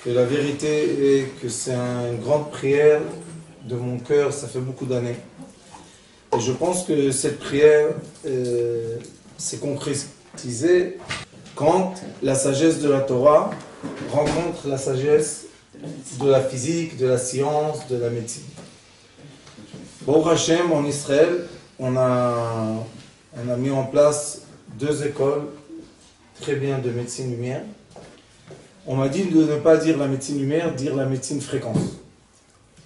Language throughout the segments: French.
que la vérité est que c'est une grande prière de mon cœur, ça fait beaucoup d'années. Et je pense que cette prière s'est concrétisée quand la sagesse de la Torah rencontre la sagesse de la physique, de la science, de la médecine. Baruch Hashem, en Israël, on a mis en place 2 écoles très bien de médecine lumière. On m'a dit de ne pas dire la médecine lumière, dire la médecine fréquence.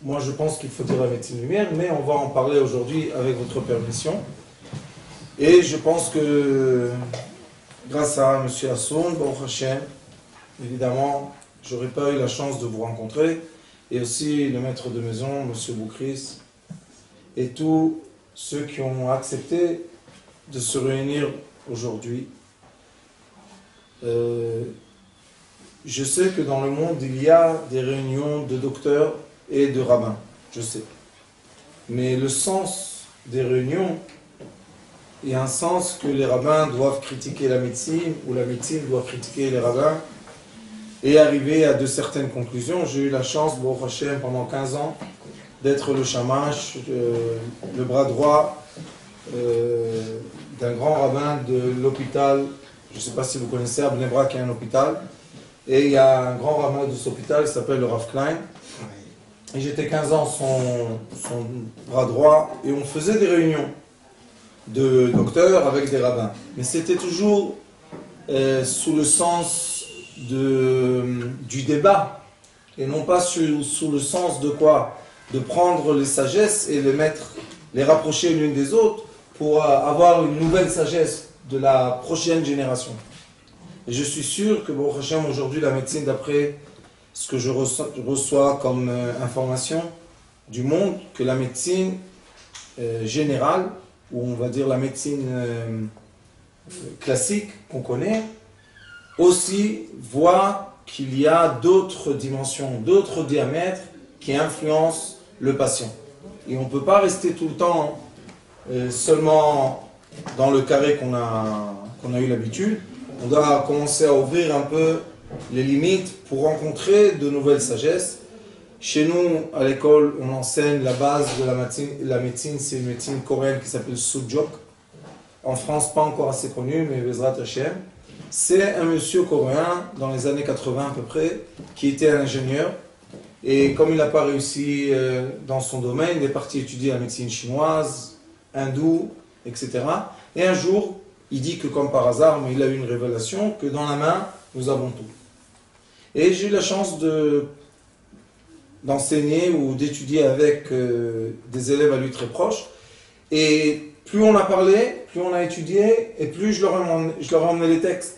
Moi, je pense qu'il faut dire la médecine lumière, mais on va en parler aujourd'hui avec votre permission. Et je pense que grâce à M. Hassoun, Baruch Hashem, évidemment, j'aurais pas eu la chance de vous rencontrer, et aussi le maître de maison, M. Boukris, et tous ceux qui ont accepté de se réunir aujourd'hui. Je sais que dans le monde, il y a des réunions de docteurs et de rabbins, je sais. Mais le sens des réunions, il y a un sens que les rabbins doivent critiquer la médecine, ou la médecine doit critiquer les rabbins, et arriver à de certaines conclusions. J'ai eu la chance, Baruch Hashem, pendant 15 ans, d'être le shamash, le bras droit d'un grand rabbin de l'hôpital. Je ne sais pas si vous connaissez, à Bnei Brak, il y a un hôpital. Et il y a un grand rabbin de cet hôpital, il s'appelle le Rav Klein. Et j'étais 15 ans son bras droit, et on faisait des réunions de docteurs avec des rabbins. Mais c'était toujours sous le sens du débat, et non pas sous le sens de quoi? De prendre les sagesses et les rapprocher l'une des autres pour avoir une nouvelle sagesse de la prochaine génération. Et je suis sûr que, Baruch Hashem, aujourd'hui, la médecine, d'après ce que je reçois comme information du monde, que la médecine générale, ou on va dire la médecine classique qu'on connaît, aussi voit qu'il y a d'autres dimensions, d'autres diamètres qui influencent le patient. Et on ne peut pas rester tout le temps seulement dans le carré qu'on a eu l'habitude. On doit commencer à ouvrir un peu les limites pour rencontrer de nouvelles sagesses. Chez nous, à l'école, on enseigne la base de la médecine, c'est une médecine coréenne qui s'appelle Sujok. En France, pas encore assez connue, mais Bezrat Hashem. C'est un monsieur coréen, dans les années 80 à peu près, qui était un ingénieur. Et comme il n'a pas réussi dans son domaine, il est parti étudier la médecine chinoise, hindoue, etc. Et un jour, il dit que comme par hasard, mais il a eu une révélation, que dans la main, nous avons tout. Et j'ai eu la chance d'enseigner ou d'étudier avec des élèves à lui très proches. Et plus on a parlé, plus on a étudié, et plus je leur ai emmené les textes.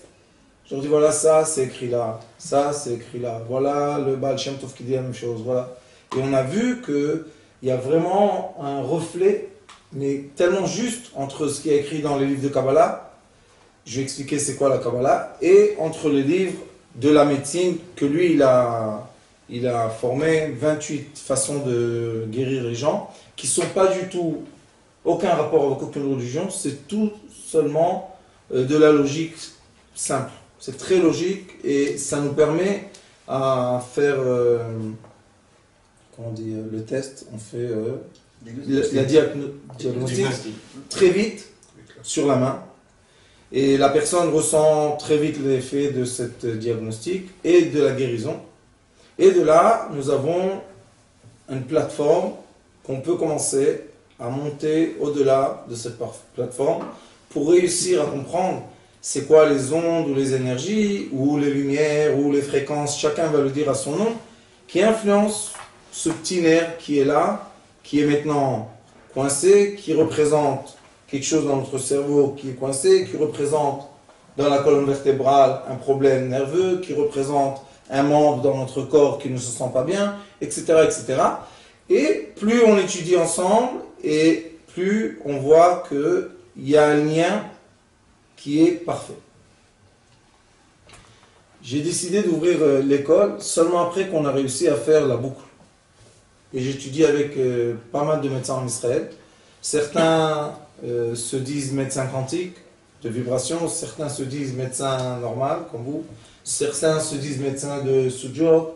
Je leur dis, voilà, ça c'est écrit là, ça c'est écrit là, voilà le Baal Shem Tov qui dit la même chose, voilà. Et on a vu qu'il y a vraiment un reflet, mais tellement juste, entre ce qui est écrit dans les livres de Kabbalah, je vais expliquer c'est quoi la Kabbalah, et entre les livres de la médecine, que lui il a formé 28 façons de guérir les gens, qui ne sont pas du tout, aucun rapport avec aucune religion, c'est tout seulement de la logique simple. C'est très logique et ça nous permet à faire comment on dit, le test, on fait la diagnostic très vite sur la main. Et la personne ressent très vite l'effet de cette diagnostic et de la guérison. Et de là, nous avons une plateforme qu'on peut commencer à monter au-delà de cette plateforme pour réussir à comprendre c'est quoi les ondes ou les énergies ou les lumières ou les fréquences, chacun va le dire à son nom, qui influencent ce petit nerf qui est là, qui est maintenant coincé, qui représente quelque chose dans notre cerveau qui est coincé, qui représente dans la colonne vertébrale un problème nerveux, qui représente un membre dans notre corps qui ne se sent pas bien, etc., etc. Et plus on étudie ensemble, et plus on voit qu'il y a un lien qui est parfait. J'ai décidé d'ouvrir l'école seulement après qu'on a réussi à faire la boucle. Et j'étudie avec pas mal de médecins en Israël. Certains se disent médecins quantiques de vibration, certains se disent médecins normal comme vous, certains se disent médecins de Sujok,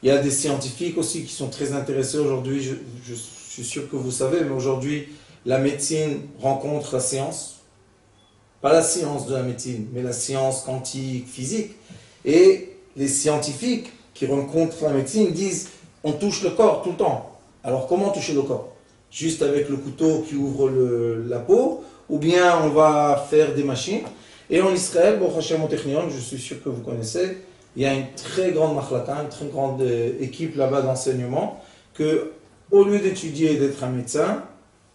Il y a des scientifiques aussi qui sont très intéressés aujourd'hui. Je suis sûr que vous savez, mais aujourd'hui, la médecine rencontre la science. Pas la science de la médecine, mais la science quantique, physique. Et les scientifiques qui rencontrent la médecine disent on touche le corps tout le temps. Alors comment toucher le corps? Juste avec le couteau qui ouvre la peau, ou bien on va faire des machines. Et en Israël, Baruch Hashem au Technion, je suis sûr que vous connaissez, il y a une très grande machlaka, une très grande équipe là-bas d'enseignement, que au lieu d'étudier et d'être un médecin,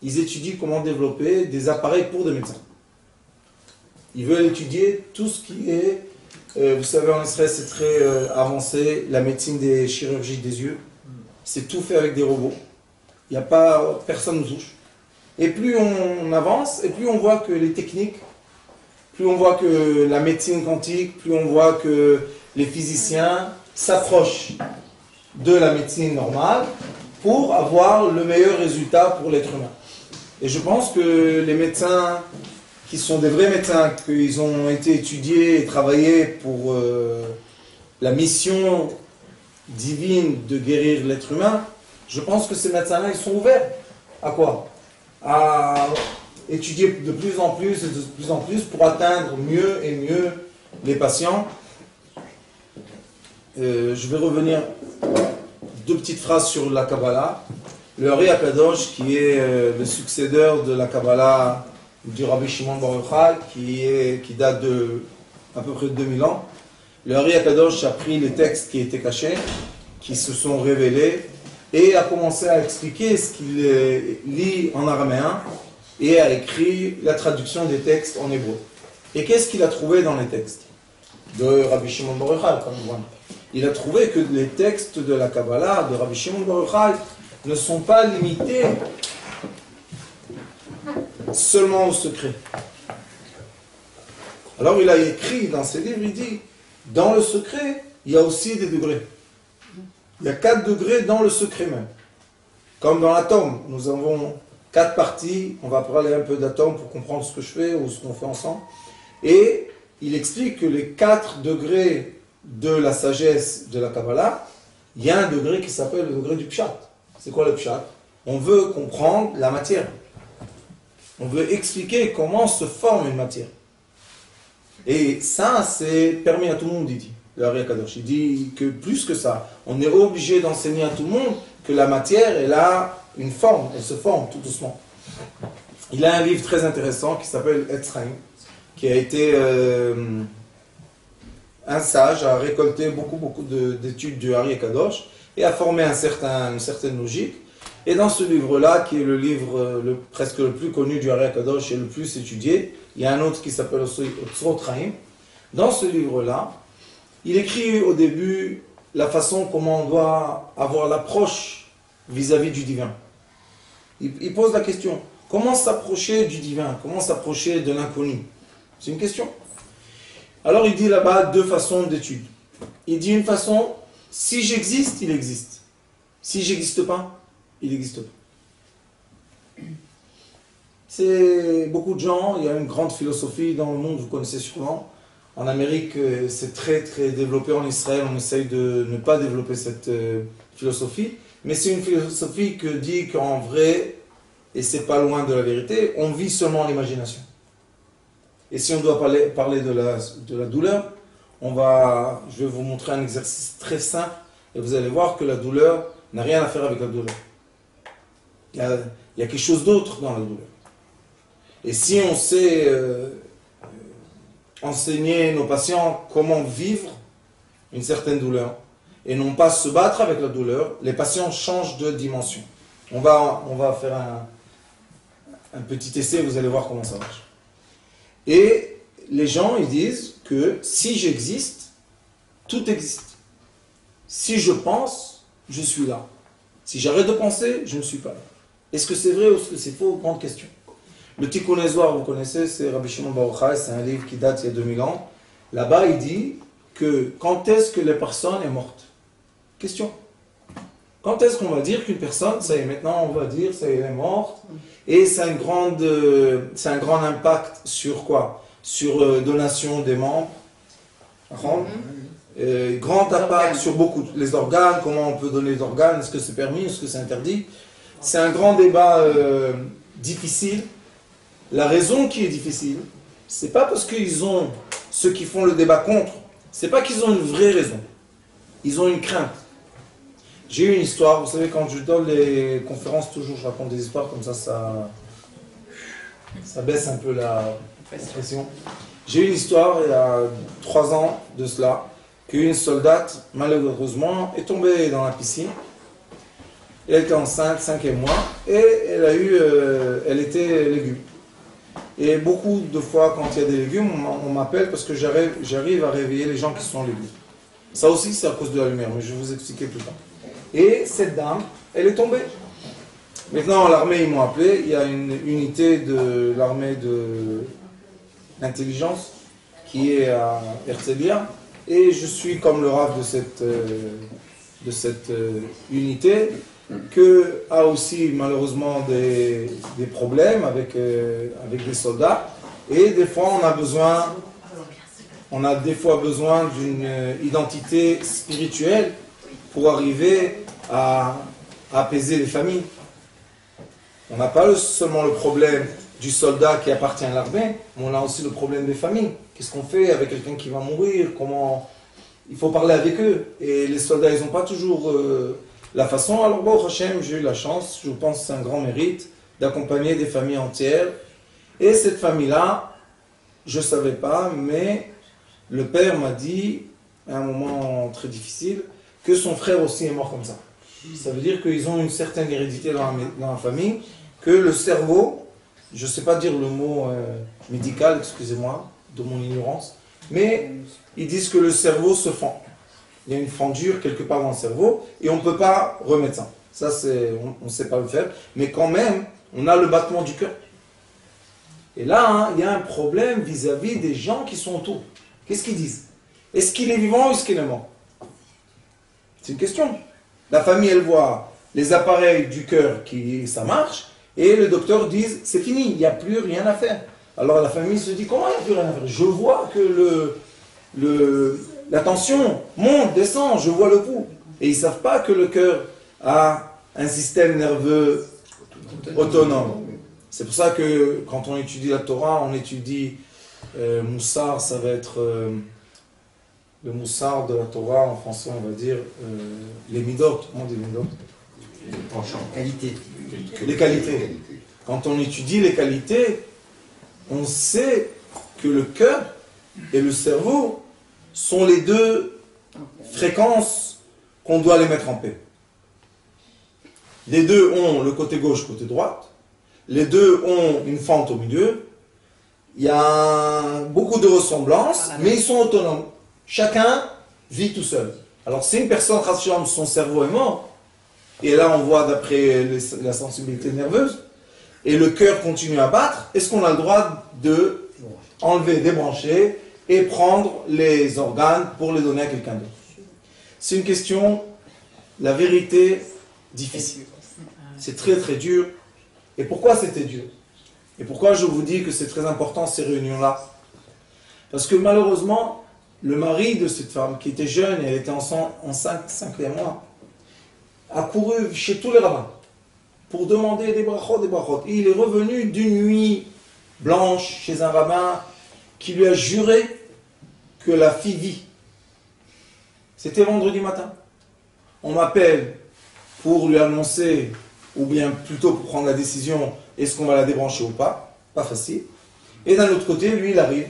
ils étudient comment développer des appareils pour des médecins. Ils veulent étudier tout ce qui est, vous savez, en Israël c'est très avancé, la médecine des chirurgies des yeux, c'est tout fait avec des robots. Il n'y a pas, personne ne touche. Et plus on avance, et plus on voit que les techniques, plus on voit que la médecine quantique, plus on voit que les physiciens s'approchent de la médecine normale pour avoir le meilleur résultat pour l'être humain. Et je pense que les médecins qui sont des vrais médecins, qu'ils ont été étudiés et travaillés pour la mission divine de guérir l'être humain, je pense que ces médecins-là, ils sont ouverts à quoi? À étudier de plus en plus et de plus en plus pour atteindre mieux et mieux les patients. Je vais revenir deux petites phrases sur la Kabbalah. Le Ari Akadosh, qui est le successeur de la Kabbalah du Rabbi Shimon Bar Yochai, qui date de à peu près 2000 ans. Le Ari Akadosh a pris les textes qui étaient cachés, qui se sont révélés, et a commencé à expliquer ce qu'il lit en araméen, et a écrit la traduction des textes en hébreu. Et qu'est-ce qu'il a trouvé dans les textes de Rabbi Shimon Bar Yochai, comme vous? Il a trouvé que les textes de la Kabbalah de Rabbi Shimon Bar Yochai ne sont pas limités seulement au secret. Alors il a écrit dans ses livres, il dit, dans le secret, il y a aussi des degrés. Il y a 4 degrés dans le secret même. Comme dans l'atome, nous avons 4 parties, on va parler un peu d'atome pour comprendre ce que je fais ou ce qu'on fait ensemble. Et il explique que les 4 degrés de la sagesse de la Kabbalah, il y a un degré qui s'appelle le degré du Pshat. C'est quoi le Pshat? On veut comprendre la matière. On veut expliquer comment se forme une matière. Et ça, c'est permis à tout le monde, il dit, le Ari Akadosh. Il dit que plus que ça, on est obligé d'enseigner à tout le monde que la matière, elle a une forme, elle se forme tout doucement. Il a un livre très intéressant qui s'appelle Etz Chaim, qui a été un sage, a récolté beaucoup d'études du Ari Akadosh et a formé une certaine logique. Et dans ce livre-là, qui est le livre presque le plus connu du Ari Akadosh et le plus étudié, il y a un autre qui s'appelle aussi Otzrot Chaim. Dans ce livre-là, il écrit au début la façon comment on doit avoir l'approche vis-à-vis du divin. Il pose la question, comment s'approcher du divin? Comment s'approcher de l'inconnu? C'est une question. Alors il dit là-bas 2 façons d'étude. Il dit une façon, si j'existe, il existe. Si j'existe pas, il n'existe pas. C'est beaucoup de gens, il y a une grande philosophie dans le monde, vous connaissez sûrement. En Amérique, c'est très développé. En Israël, on essaye de ne pas développer cette philosophie. Mais c'est une philosophie qui dit qu'en vrai, et c'est pas loin de la vérité, on vit seulement l'imagination. Et si on doit parler de la douleur, je vais vous montrer un exercice très simple et vous allez voir que la douleur n'a rien à faire avec la douleur. Il y a quelque chose d'autre dans la douleur. Et si on sait enseigner nos patients comment vivre une certaine douleur et non pas se battre avec la douleur, les patients changent de dimension. On va faire un petit essai, vous allez voir comment ça marche. Et les gens, ils disent que si j'existe, tout existe. Si je pense, je suis là. Si j'arrête de penser, je ne suis pas là. Est-ce que c'est vrai ou est-ce que c'est faux? Grande question. Le Tikkun Zohar, vous connaissez, c'est Rabbi Shimon Bar Yochai, c'est un livre qui date il y a 2000 ans. Là-bas, il dit que quand est-ce que la personne est morte? Question. Quand est-ce qu'on va dire qu'une personne, ça y est, maintenant on va dire, ça y est, elle est morte, et c'est un grand impact sur quoi? Sur donation des membres. grand impact sur beaucoup les organes, comment on peut donner les organes, est-ce que c'est permis, est-ce que c'est interdit. C'est un grand débat difficile. La raison qui est difficile, c'est pas parce qu'ils ont, ceux qui font le débat contre, c'est pas qu'ils ont une vraie raison. Ils ont une crainte. J'ai eu une histoire, vous savez, quand je donne les conférences, toujours je raconte des histoires, comme ça baisse un peu la pression. J'ai eu une histoire, il y a 3 ans de cela, qu'une soldate, malheureusement, est tombée dans la piscine. Elle était enceinte, 5e mois, et elle était légume. Et beaucoup de fois, quand il y a des légumes, on m'appelle parce que j'arrive à réveiller les gens qui sont légumes. Ça aussi, c'est à cause de la lumière, mais je vais vous expliquer plus tard. Et cette dame, elle est tombée. Maintenant, l'armée, ils m'ont appelé. Il y a une unité de l'armée d'intelligence qui est à Herzliya. Et je suis comme le RAF de cette unité, que a aussi malheureusement des problèmes avec des soldats. Et des fois, on a des fois besoin d'une identité spirituelle pour arriver à apaiser les familles. On n'a pas seulement le problème du soldat qui appartient à l'armée, mais on a aussi le problème des familles. Qu'est-ce qu'on fait avec quelqu'un qui va mourir? Comment... Il faut parler avec eux. Et les soldats, ils n'ont pas toujours la façon. Alors, bon, Hachem, j'ai eu la chance, je pense que c'est un grand mérite, d'accompagner des familles entières. Et cette famille-là, je ne savais pas, mais le père m'a dit, à un moment très difficile, que son frère aussi est mort comme ça. Ça veut dire qu'ils ont une certaine hérédité dans la famille, que le cerveau, je ne sais pas dire le mot médical, excusez-moi, de mon ignorance, mais ils disent que le cerveau se fend. Il y a une fendure quelque part dans le cerveau, et on ne peut pas remettre ça. Ça, on ne sait pas le faire, mais quand même, on a le battement du cœur. Et là, il y a un problème vis-à-vis des gens qui sont autour. Qu'est-ce qu'ils disent? Est-ce qu'il est vivant ou est-ce qu'il est mort? C'est une question. La famille, elle voit les appareils du cœur ça marche, et le docteur dit, c'est fini, il n'y a plus rien à faire. Alors la famille se dit, comment il n'y a plus rien à faire? Je vois que la tension monte, descend, je vois le pouls. Et ils ne savent pas que le cœur a un système nerveux autonome. C'est pour ça que quand on étudie la Torah, on étudie Moussar, ça va être le Moussar de la Torah, en français on va dire les midot. Comment on dit les midot? Les qualités. Quand on étudie les qualités, on sait que le cœur et le cerveau sont les deux fréquences qu'on doit les mettre en paix. Les deux ont le côté gauche, côté droite. Les deux ont une fente au milieu. Il y a beaucoup de ressemblances, mais ils sont autonomes. Chacun vit tout seul. Alors si une personne, son cerveau est mort, et là on voit d'après la sensibilité nerveuse, et le cœur continue à battre, est-ce qu'on a le droit de enlever, débrancher, et prendre les organes pour les donner à quelqu'un d'autre? C'est une question, la vérité, difficile. C'est très très dur. Et pourquoi c'était dur? Et pourquoi je vous dis que c'est très important ces réunions-là? Parce que malheureusement, le mari de cette femme, qui était jeune, et elle était enceinte 5e mois, a couru chez tous les rabbins pour demander des brachot, des brachot. Et il est revenu d'une nuit blanche chez un rabbin qui lui a juré que la fille vit. C'était vendredi matin. On m'appelle pour lui annoncer, ou bien plutôt pour prendre la décision, est-ce qu'on va la débrancher ou pas? Pas facile. Et d'un autre côté, lui, il arrive.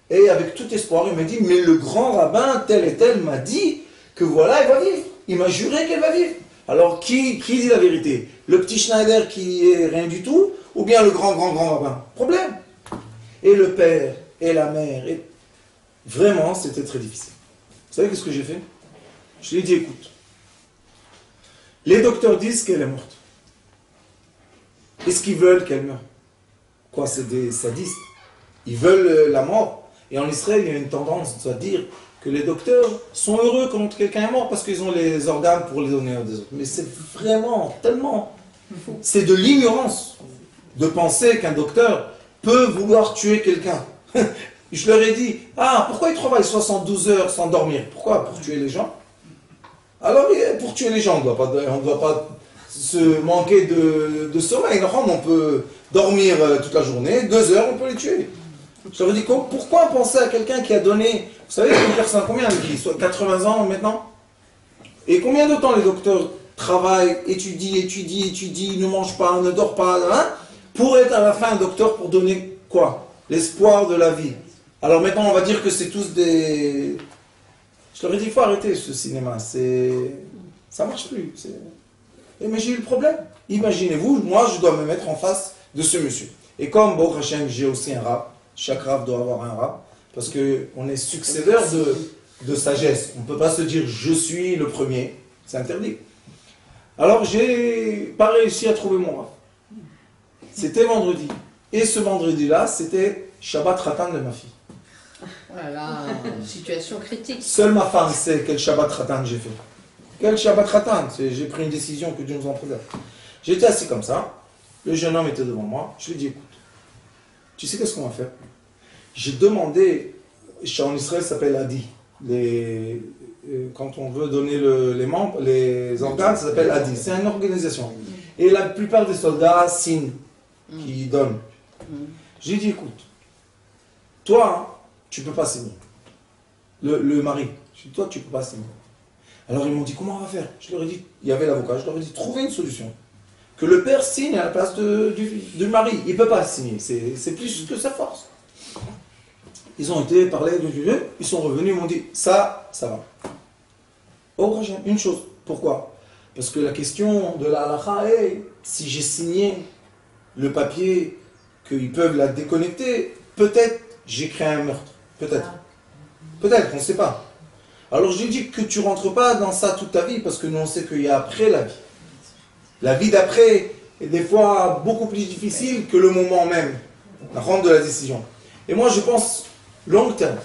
Et avec tout espoir, il me dit, mais le grand rabbin, tel et tel, m'a dit que voilà, elle va vivre. Il m'a juré qu'elle va vivre. Alors, qui dit la vérité? Le petit Schneider qui est rien du tout, ou bien le grand rabbin? Problème. Et le père, et la mère, et... Vraiment, c'était très difficile. Vous savez qu'est-ce que j'ai fait? Je lui ai dit, écoute, les docteurs disent qu'elle est morte. Est-ce qu'ils veulent qu'elle meure? Quoi, c'est des sadistes. Ils veulent la mort. Et en Israël, il y a une tendance à dire que les docteurs sont heureux quand quelqu'un est mort parce qu'ils ont les organes pour les donner à des autres. Mais c'est vraiment tellement... C'est de l'ignorance de penser qu'un docteur peut vouloir tuer quelqu'un. Je leur ai dit, ah, pourquoi ils travaillent 72 heures sans dormir? Pourquoi? Pour tuer les gens? Alors, pour tuer les gens, on ne doit pas se manquer de sommeil. On peut dormir toute la journée, 2 heures, on peut les tuer. Je leur ai dit, pourquoi penser à quelqu'un qui a donné, vous savez, une personne, combien de vie? Soit 80 ans maintenant? Et combien de temps les docteurs travaillent, étudient, ne mangent pas, ne dorment pas, hein, pour être à la fin un docteur pour donner quoi? L'espoir de la vie. Alors maintenant, on va dire que c'est tous des... Je leur ai dit, il faut arrêter ce cinéma, ça marche plus. Mais j'ai eu le problème. Imaginez-vous, moi, je dois me mettre en face de ce monsieur. Et comme, bon, j'ai aussi un rab, chaque rab doit avoir un rab, parce qu'on est successeur de sagesse. On ne peut pas se dire, je suis le premier. C'est interdit. Alors, j'ai pas réussi à trouver mon rab. C'était vendredi. Et ce vendredi-là, c'était Shabbat Ratan de ma fille. Voilà, situation critique. Seule ma femme sait quel Shabbat Ratan j'ai fait. Quel Shabbat Ratan? J'ai pris une décision, que Dieu nous en préserve. J'étais assis comme ça, le jeune homme était devant moi, je lui ai dit, écoute, tu sais qu'est-ce qu'on va faire? J'ai demandé, en Israël ça s'appelle Adi, quand on veut donner les membres, les organes, ça s'appelle Adi, c'est une organisation. Et la plupart des soldats signent, qui donnent. J'ai dit, écoute, toi, tu ne peux pas signer. Le mari, j'ai dit, toi, tu ne peux pas signer. Alors ils m'ont dit, comment on va faire? Je leur ai dit, il y avait l'avocat, je leur ai dit, trouvez une solution. Que le père signe à la place du mari. Il ne peut pas signer, c'est plus que sa force. Ils ont été parler, ils sont revenus, ils m'ont dit, ça va. Oh, une chose, pourquoi? Parce que la question de la halakha est, si j'ai signé le papier qu'ils peuvent la déconnecter, peut-être j'ai créé un meurtre. Peut-être. Peut-être, on ne sait pas. Alors je lui dis que tu ne rentres pas dans ça toute ta vie, parce que nous on sait qu'il y a après la vie. La vie d'après est des fois beaucoup plus difficile que le moment même, la rente de la décision. Et moi je pense long terme.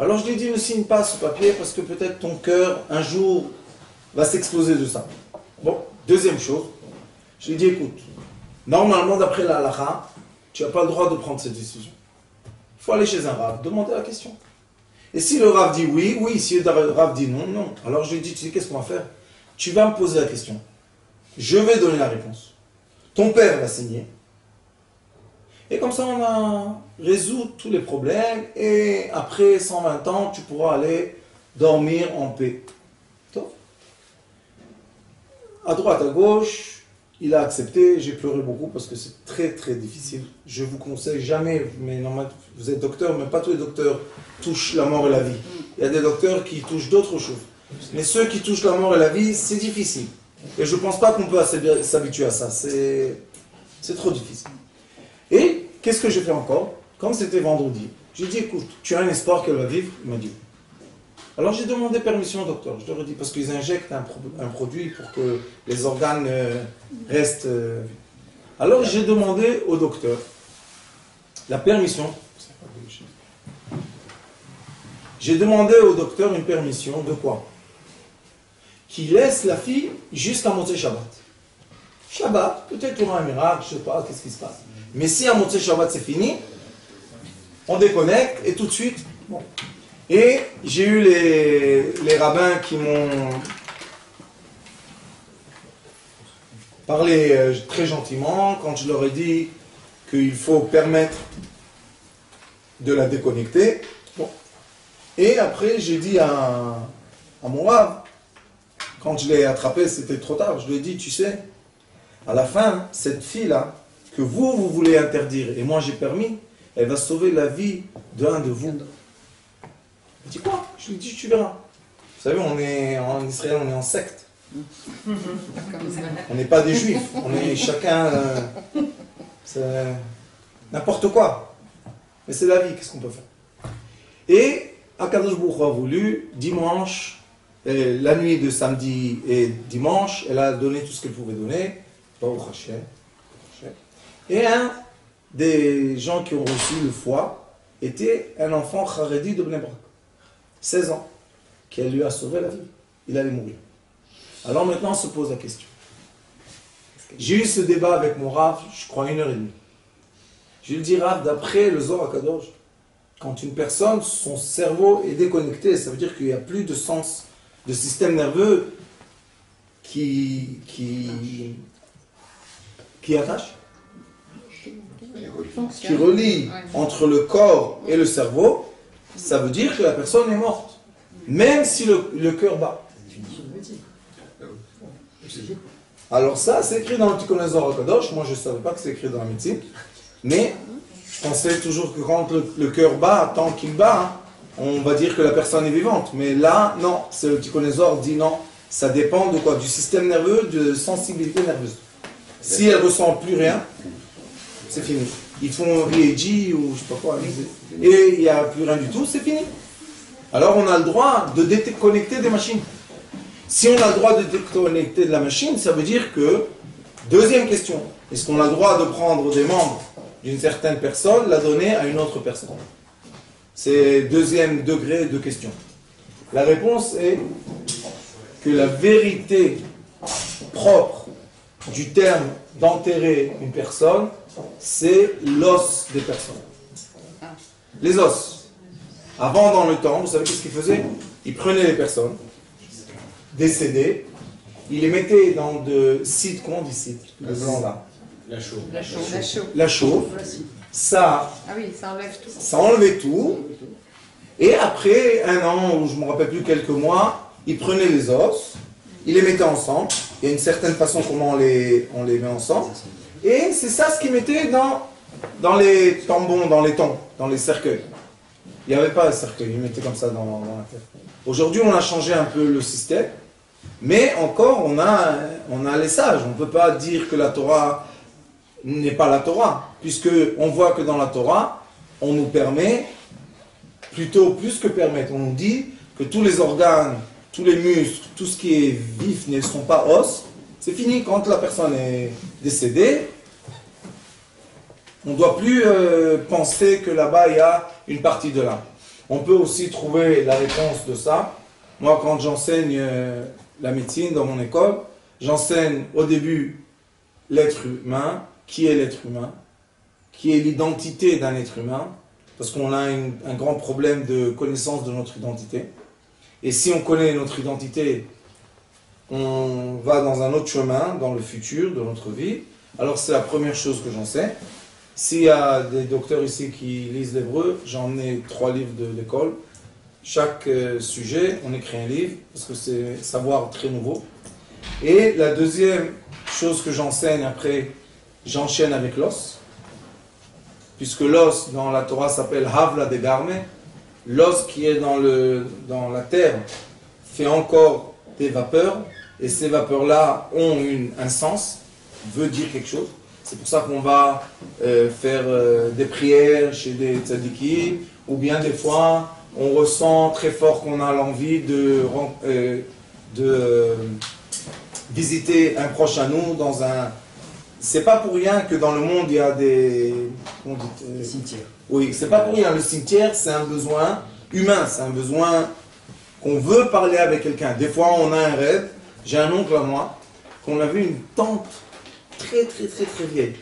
Alors je lui dis, ne signe pas ce papier, parce que peut-être ton cœur, un jour, va s'exploser de ça. Bon, deuxième chose, je lui dis, écoute, normalement d'après la halakha, tu n'as pas le droit de prendre cette décision. Il faut aller chez un rav, demander la question. Et si le rav dit oui, oui. Si le rav dit non, non. Alors je lui dis, tu sais qu'est-ce qu'on va faire? Tu vas me poser la question. Je vais donner la réponse. Ton père va signer. Et comme ça, on va résoudre tous les problèmes. Et après 120 ans, tu pourras aller dormir en paix. Top. À droite, à gauche, il a accepté. J'ai pleuré beaucoup parce que c'est très très difficile. Je vous conseille jamais, mais normalement, vous êtes docteur, mais pas tous les docteurs touchent la mort et la vie. Il y a des docteurs qui touchent d'autres choses. Mais ceux qui touchent la mort et la vie, c'est difficile. Et je ne pense pas qu'on peut s'habituer à ça. C'est trop difficile. Et qu'est-ce que j'ai fait encore? Comme c'était vendredi, j'ai dit, écoute, tu as un espoir qu'elle va vivre? Il m'a dit. Alors j'ai demandé permission au docteur. Je leur ai dit, parce qu'ils injectent un produit pour que les organes restent... Alors j'ai demandé au docteur la permission. J'ai demandé au docteur une permission de quoi? Qui laisse la fille jusqu'à Motzei Shabbat. Shabbat, peut-être il y aura un miracle, je ne sais pas, qu'est-ce qui se passe. Mais si à Motzei Shabbat c'est fini, on déconnecte et tout de suite, bon. Et j'ai eu les rabbins qui m'ont parlé très gentiment quand je leur ai dit qu'il faut permettre de la déconnecter. Bon. Et après j'ai dit à mon rabbin, quand je l'ai attrapé, c'était trop tard. Je lui ai dit, tu sais, à la fin, cette fille-là, que vous voulez interdire, et moi j'ai permis, elle va sauver la vie d'un de vous. Il dit quoi? Je lui ai dit, tu verras. Vous savez, en Israël, on est en secte. On n'est pas des juifs. On est chacun... n'importe quoi. Mais c'est la vie, qu'est-ce qu'on peut faire? Et Akadosh Baruch Hu a voulu, dimanche, la nuit de samedi et dimanche, elle a donné tout ce qu'elle pouvait donner. Baruch Hashem. Et un des gens qui ont reçu le foie était un enfant Haredi de Bnei Brak, 16 ans, qui lui a sauvé la vie. Il allait mourir. Alors maintenant, on se pose la question. J'ai eu ce débat avec mon Rav, je crois 1h30. Je lui dis, Rav, d'après le Zohar HaKadosh, Quand une personne, son cerveau est déconnecté, ça veut dire qu'il n'y a plus de sens, de système nerveux qui attache, qui relie entre le corps et le cerveau. Ça veut dire que la personne est morte, même si le cœur bat. Alors ça, c'est écrit dans le Tikkun Zohar HaKadosh. Moi, je ne savais pas que c'est écrit dans la médecine. Mais je pensais toujours que quand le cœur bat, tant qu'il bat, on va dire que la personne est vivante. Mais là, non. C'est le Tikkun Zohar dit non. Ça dépend de quoi? Du système nerveux, de sensibilité nerveuse. Si elle ne ressent plus rien, c'est fini. Ils font Rieji ou je ne sais pas quoi. Et il n'y a plus rien du tout, c'est fini. Alors on a le droit de déconnecter des machines. Si on a le droit de déconnecter de la machine, ça veut dire que, deuxième question, est-ce qu'on a le droit de prendre des membres d'une certaine personne, la donner à une autre personne? C'est deuxième degré de question. La réponse est que la vérité propre du terme d'enterrer une personne, c'est l'os des personnes. Les os. Avant, dans le temps, vous savez qu'est-ce qu'ils faisaient? Ils prenaient les personnes décédées, ils les mettaient dans de cides, comment on dit cides? Le blanc là. La chauve. La chauve. Ça, ah oui, ça enlève tout. Ça enlevait tout. Et après un an, ou je ne me rappelle plus, quelques mois, ils prenaient les os, ils les mettaient ensemble. Il y a une certaine façon comment on les met ensemble. Et c'est ça ce qu'ils mettaient dans les tambons, dans les tombes, dans les cercueils. Il n'y avait pas de cercueil, ils mettaient comme ça dans la terre. Aujourd'hui, on a changé un peu le système, mais encore, on a les sages. On ne peut pas dire que la Torah n'est pas la Torah, puisqu'on voit que dans la Torah, on nous permet, plutôt plus que permettre, on nous dit que tous les organes, tous les muscles, tout ce qui est vif ne sont pas os. C'est fini, quand la personne est décédée, on ne doit plus penser que là-bas il y a une partie de l'âme. On peut aussi trouver la réponse de ça. Moi, quand j'enseigne la médecine dans mon école, j'enseigne au début l'être humain, qui est l'être humain, qui est l'identité d'un être humain, parce qu'on a un grand problème de connaissance de notre identité. Et si on connaît notre identité, on va dans un autre chemin, dans le futur de notre vie. Alors c'est la première chose que j'enseigne. S'il y a des docteurs ici qui lisent l'hébreu, j'en ai 3 livres de l'école. Chaque sujet, on écrit un livre, parce que c'est savoir très nouveau. Et la deuxième chose que j'enseigne après, j'enchaîne avec l'os. Puisque l'os dans la Torah s'appelle Havla de Garme. L'os qui est dans la terre fait encore des vapeurs. Et ces vapeurs-là ont un sens, veut dire quelque chose. C'est pour ça qu'on va faire des prières chez des tzadikis, ou bien des fois, on ressent très fort qu'on a l'envie de visiter un proche à nous dans un... C'est pas pour rien que dans le monde, il y a des... Comment on dit, cimetière. Oui, c'est pas pour rien. Le cimetière, c'est un besoin humain, c'est un besoin qu'on veut parler avec quelqu'un. Des fois, on a un rêve. J'ai un oncle à moi, qu'on a vu une tante très vieille.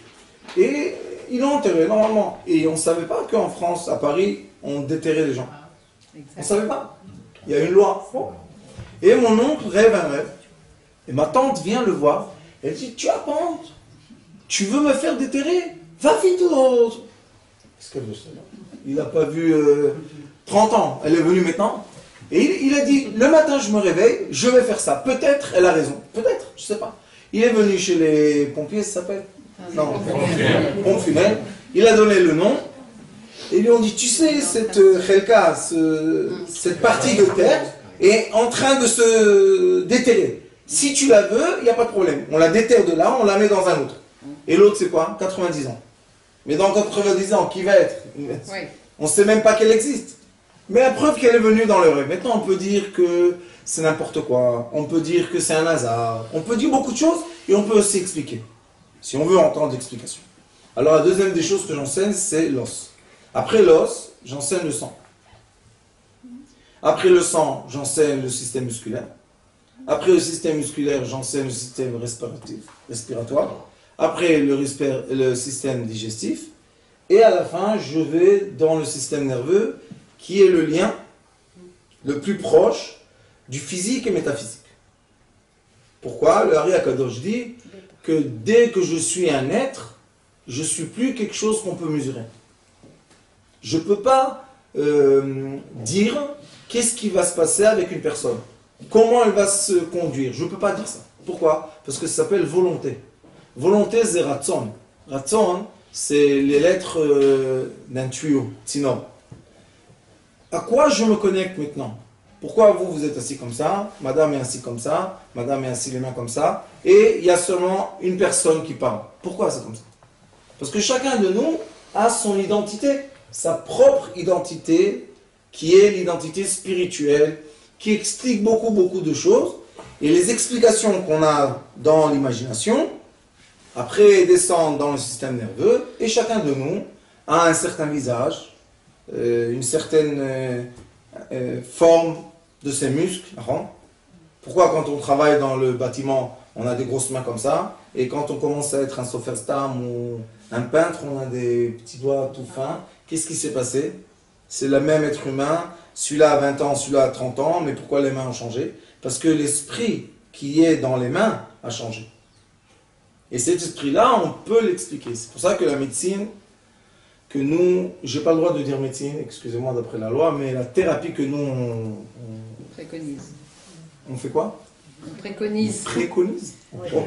Et ils l'ont enterré normalement. Et on ne savait pas qu'en France, à Paris, on déterrait les gens. On ne savait pas. Il y a une loi. Et mon oncle rêve un rêve. Et ma tante vient le voir. Elle dit, tu as honte? Tu veux me faire déterrer? Va vite. Qu'est-ce qu'elle veut ça? Il n'a pas vu 30 ans. Elle est venue maintenant. Et il a dit, le matin je me réveille, je vais faire ça. Peut-être elle a raison. Peut-être, je ne sais pas. Il est venu chez les pompiers, ça s'appelle? Non, pompe funèbre. Il a donné le nom. Et ils lui ont dit, tu sais, cette Khelka, cette partie de terre, est en train de se déterrer. Si tu la veux, il n'y a pas de problème. On la déterre de là, on la met dans un autre. Et l'autre, c'est quoi? 90 ans. Mais dans 90 ans, qui va être? On ne sait même pas qu'elle existe. Mais la preuve qu'elle est venue dans le rêve. Maintenant, on peut dire que c'est n'importe quoi. On peut dire que c'est un hasard. On peut dire beaucoup de choses et on peut aussi expliquer. Si on veut entendre l'explication. Alors, la deuxième des choses que j'enseigne, c'est l'os. Après l'os, j'enseigne le sang. Après le sang, j'enseigne le système musculaire. Après le système musculaire, j'enseigne le système respiratoire. Après le système digestif. et à la fin, je vais dans le système nerveux, qui est le lien le plus proche du physique et métaphysique. Pourquoi? Le Hari Akadosh dit que dès que je suis un être, je ne suis plus quelque chose qu'on peut mesurer. Je ne peux pas dire qu'est-ce qui va se passer avec une personne, comment elle va se conduire. Je ne peux pas dire ça. Pourquoi? Parce que ça s'appelle volonté. Volonté, c'est Ratson. Ratson, c'est les lettres d'un tuyau, Tsinor. À quoi je me connecte maintenant? Pourquoi vous êtes assis comme ça, madame est assise comme ça, madame est assise les mains comme ça, et il y a seulement une personne qui parle. Pourquoi c'est comme ça? Parce que chacun de nous a son identité, sa propre identité, qui est l'identité spirituelle, qui explique beaucoup de choses, et les explications qu'on a dans l'imagination, après descendent dans le système nerveux, et chacun de nous a un certain visage, une certaine forme de ses muscles. Pourquoi quand on travaille dans le bâtiment, on a des grosses mains comme ça, et quand on commence à être un soferstam ou un peintre, on a des petits doigts tout fins? Qu'est-ce qui s'est passé? C'est le même être humain, celui-là a 20 ans, celui-là a 30 ans, mais pourquoi les mains ont changé? Parce que l'esprit qui est dans les mains a changé. Et cet esprit-là, on peut l'expliquer. C'est pour ça que la médecine, que nous, j'ai pas le droit de dire médecine, excusez-moi d'après la loi, mais la thérapie que nous, on préconise. On fait quoi? On préconise. On préconise? Bon.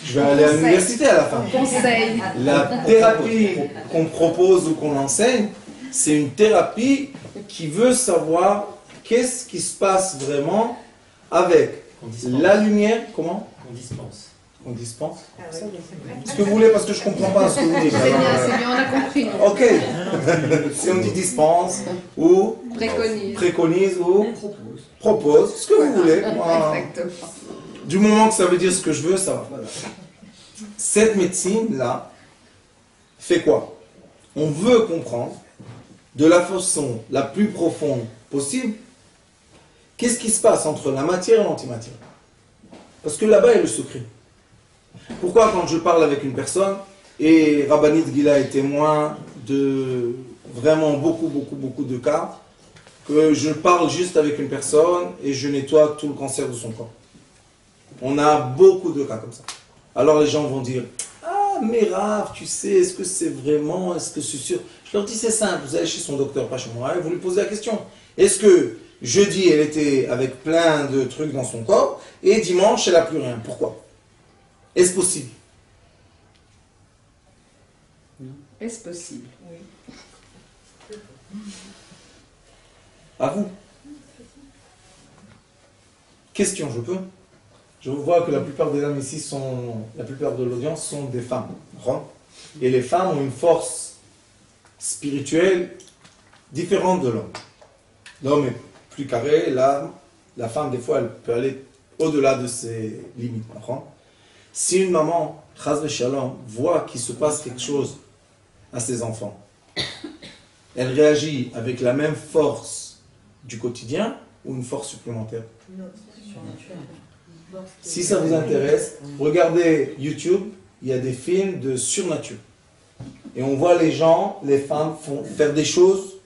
Je vais aller à l'université à la fin. On conseille. La thérapie qu'on propose ou qu'on enseigne, c'est une thérapie qui veut savoir qu'est-ce qui se passe vraiment avec la lumière. Comment? On dispense. On dispense. Ce que vous voulez, parce que je ne comprends pas ce que vous dites. C'est bien, on a compris. Ok. Si on dit dispense, ou préconise, ou propose, ce que vous voulez. Moi, Exactement. du moment que ça veut dire ce que je veux, ça va. Cette médecine-là fait quoi? On veut comprendre de la façon la plus profonde possible qu'est-ce qui se passe entre la matière et l'antimatière. Parce que là-bas est le secret. Pourquoi quand je parle avec une personne, et Rabbanit Gila est témoin de vraiment beaucoup de cas, que je parle juste avec une personne et je nettoie tout le cancer de son corps. On a beaucoup de cas comme ça. Alors les gens vont dire, ah mais Rav, tu sais, est-ce que c'est vraiment, est-ce que c'est sûr? Je leur dis c'est simple, vous allez chez son docteur, pas chez moi, et vous lui posez la question. Est-ce que jeudi elle était avec plein de trucs dans son corps, et dimanche elle n'a plus rien? Pourquoi? Est-ce possible? Est-ce possible? Oui. À vous. Question, je peux? Je vois que la plupart des dames ici la plupart de l'audience sont des femmes. Et les femmes ont une force spirituelle différente de l'homme. L'homme est plus carré, la femme, des fois, elle peut aller au-delà de ses limites. Si une maman, chas v'shalom, voit qu'il se passe quelque chose à ses enfants, elle réagit avec la même force du quotidien ou une force supplémentaire? Si ça vous intéresse, regardez YouTube, il y a des films de surnature. Et on voit les gens, les femmes, faire des choses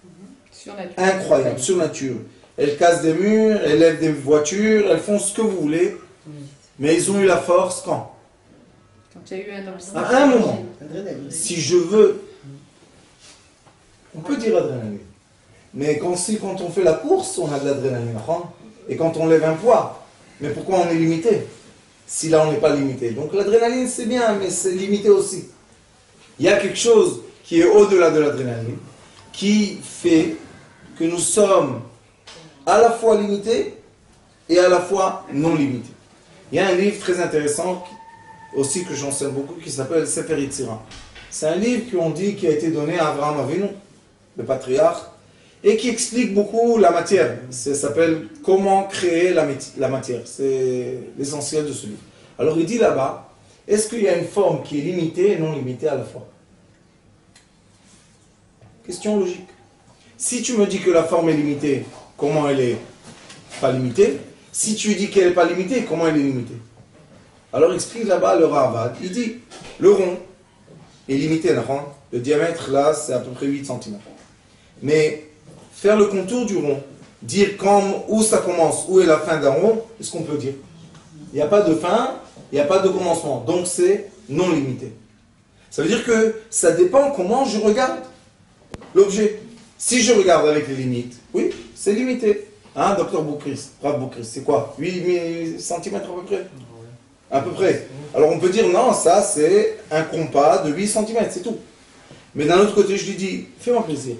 incroyables, surnature. Elles cassent des murs, elles lèvent des voitures, elles font ce que vous voulez. Mais ils ont eu la force quand? Quand il y a eu un obstacle. À un moment. Si je veux, on peut dire adrénaline. Mais quand on fait la course, on a de l'adrénaline. Et quand on lève un poids, mais pourquoi on est limité? Si là on n'est pas limité. Donc l'adrénaline c'est bien, mais c'est limité aussi. Il y a quelque chose qui est au-delà de l'adrénaline, qui fait que nous sommes à la fois limités et à la fois non limités. Il y a un livre très intéressant, aussi que j'enseigne beaucoup, qui s'appelle Sefer Yetzira. C'est un livre qu'on dit qui a été donné à Abraham Avinu, le patriarche, et qui explique beaucoup la matière. Ça s'appelle « Comment créer la matière ». C'est l'essentiel de ce livre. Alors il dit là-bas, est-ce qu'il y a une forme qui est limitée et non limitée à la fois? Question logique. Si tu me dis que la forme est limitée, comment elle est pas limitée? Si tu dis qu'elle n'est pas limitée, comment elle est limitée? Alors explique là-bas le Ravad. Il dit, le rond est limité, Le diamètre, là, c'est à peu près 8 cm. Mais faire le contour du rond, dire où ça commence, où est la fin d'un rond, est-ce qu'on peut dire? Il n'y a pas de fin, il n'y a pas de commencement. Donc c'est non limité. Ça veut dire que ça dépend comment je regarde l'objet. Si je regarde avec les limites, oui, c'est limité. Hein, docteur Boukris, Rav Boukris, c'est quoi? 8 cm à peu près? À peu près. Alors on peut dire, non, ça c'est un compas de 8 cm, c'est tout. Mais d'un autre côté, je lui dis, fais-moi plaisir.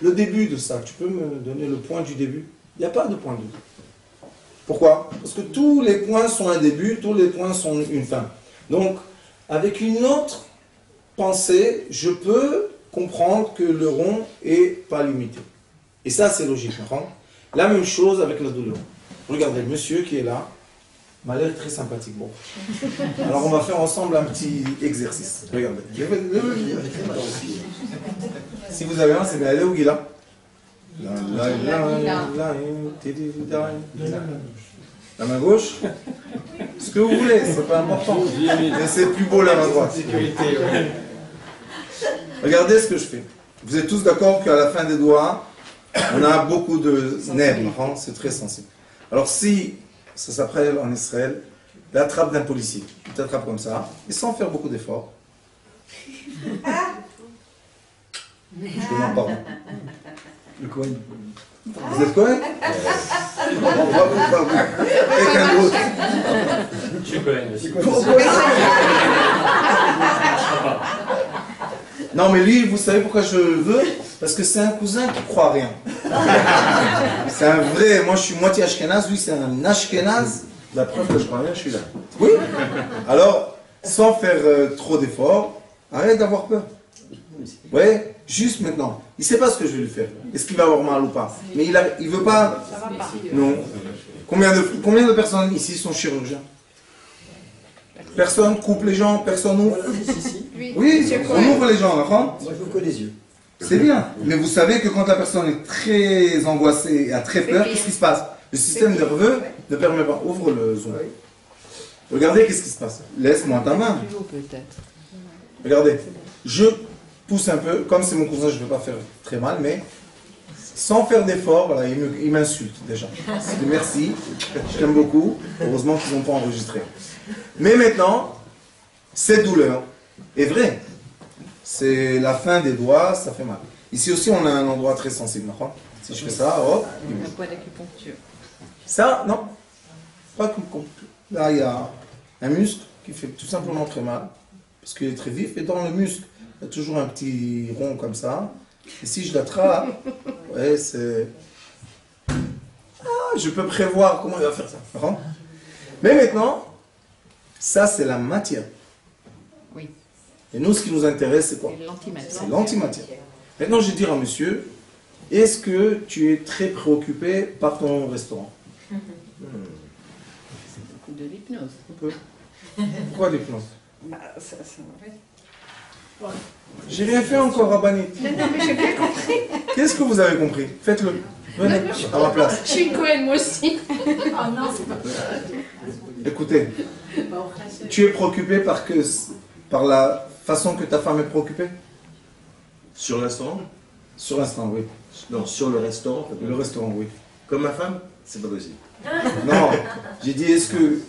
Le début de ça, tu peux me donner le point du début? Il n'y a pas de point de début. Pourquoi? Parce que tous les points sont un début, tous les points sont une fin. Donc, avec une autre pensée, je peux comprendre que le rond n'est pas limité. Et ça, c'est logique. La même chose avec la douleur. Regardez, le monsieur qui est là m'a l'air très sympathique. Bon. Alors, on va faire ensemble un petit exercice. Regardez. Si vous avez un, c'est bien. Elle est où, Guilla? La main gauche? Ce que vous voulez, c'est pas important. Mais c'est plus beau la main droite. Regardez ce que je fais. Vous êtes tous d'accord qu'à la fin des doigts, on a beaucoup de nerfs, c'est très sensible. Alors si, ça s'appelle en Israël, l'attrape d'un policier. Il t'attrape comme ça, et sans faire beaucoup d'efforts. Je demande pardon. Le Cohen. Vous êtes Cohen? Quelqu'un d'autre? Je suis Cohen aussi. Non mais lui, vous savez pourquoi je le veux? Parce que c'est un cousin qui croit rien. C'est un vrai, moi je suis moitié Ashkenaz, lui c'est un Ashkenaz. La preuve que je crois rien, je suis là. Oui. Alors, sans faire trop d'efforts, arrête d'avoir peur. Oui, juste maintenant. Il ne sait pas ce que je vais lui faire. Est-ce qu'il va avoir mal ou pas? Mais il ne veut pas. Non. Combien de personnes ici sont chirurgiens? Personne coupe les gens, personne ouvre. Oui, on ouvre les gens, d'accord? Moi je ouvre que les yeux. C'est bien. Mais vous savez que quand la personne est très angoissée et a très peur, qu'est-ce qui se passe? Le système nerveux ne permet pas. Ouvre le zoom. Regardez qu'est-ce qui se passe. Laisse-moi ta main. Regardez. Je pousse un peu. Comme c'est mon cousin, je ne vais pas faire très mal, mais sans faire d'effort, voilà, il m'insulte déjà. Je dis merci. Je t'aime beaucoup. Heureusement qu'ils n'ont pas enregistré. Mais maintenant, cette douleur est vraie. C'est la fin des doigts, ça fait mal. Ici aussi, on a un endroit très sensible. Si je fais ça, hop. Un point d'acupuncture. Ça, non. Pas comme. Là, il y a un muscle qui fait tout simplement très mal. Parce qu'il est très vif. Et dans le muscle, il y a toujours un petit rond comme ça. Et si je l'attrape, ouais, c'est. Ah, je peux prévoir comment il va faire ça. Mais maintenant, ça, c'est la matière. Oui. Et nous, ce qui nous intéresse, c'est quoi? C'est l'antimatière. C'est l'antimatière. Maintenant, je vais dire à monsieur, est-ce que tu es très préoccupé par ton restaurant? C'est beaucoup de l'hypnose. Un peu. Pourquoi l'hypnose? Ouais. J'ai rien fait encore, Rabbani. Non, mais j'ai bien compris. Qu'est-ce que vous avez compris? Faites-le. Venez, à ma place. Je suis Cohen, moi aussi. Oh non, c'est pas Écoutez, tu es préoccupé par la façon que ta femme est préoccupée? Sur le restaurant? Sur l'instant, oui. Non, sur le restaurant. Le restaurant, oui. Comme ma femme? C'est pas possible. Non, j'ai dit, est-ce que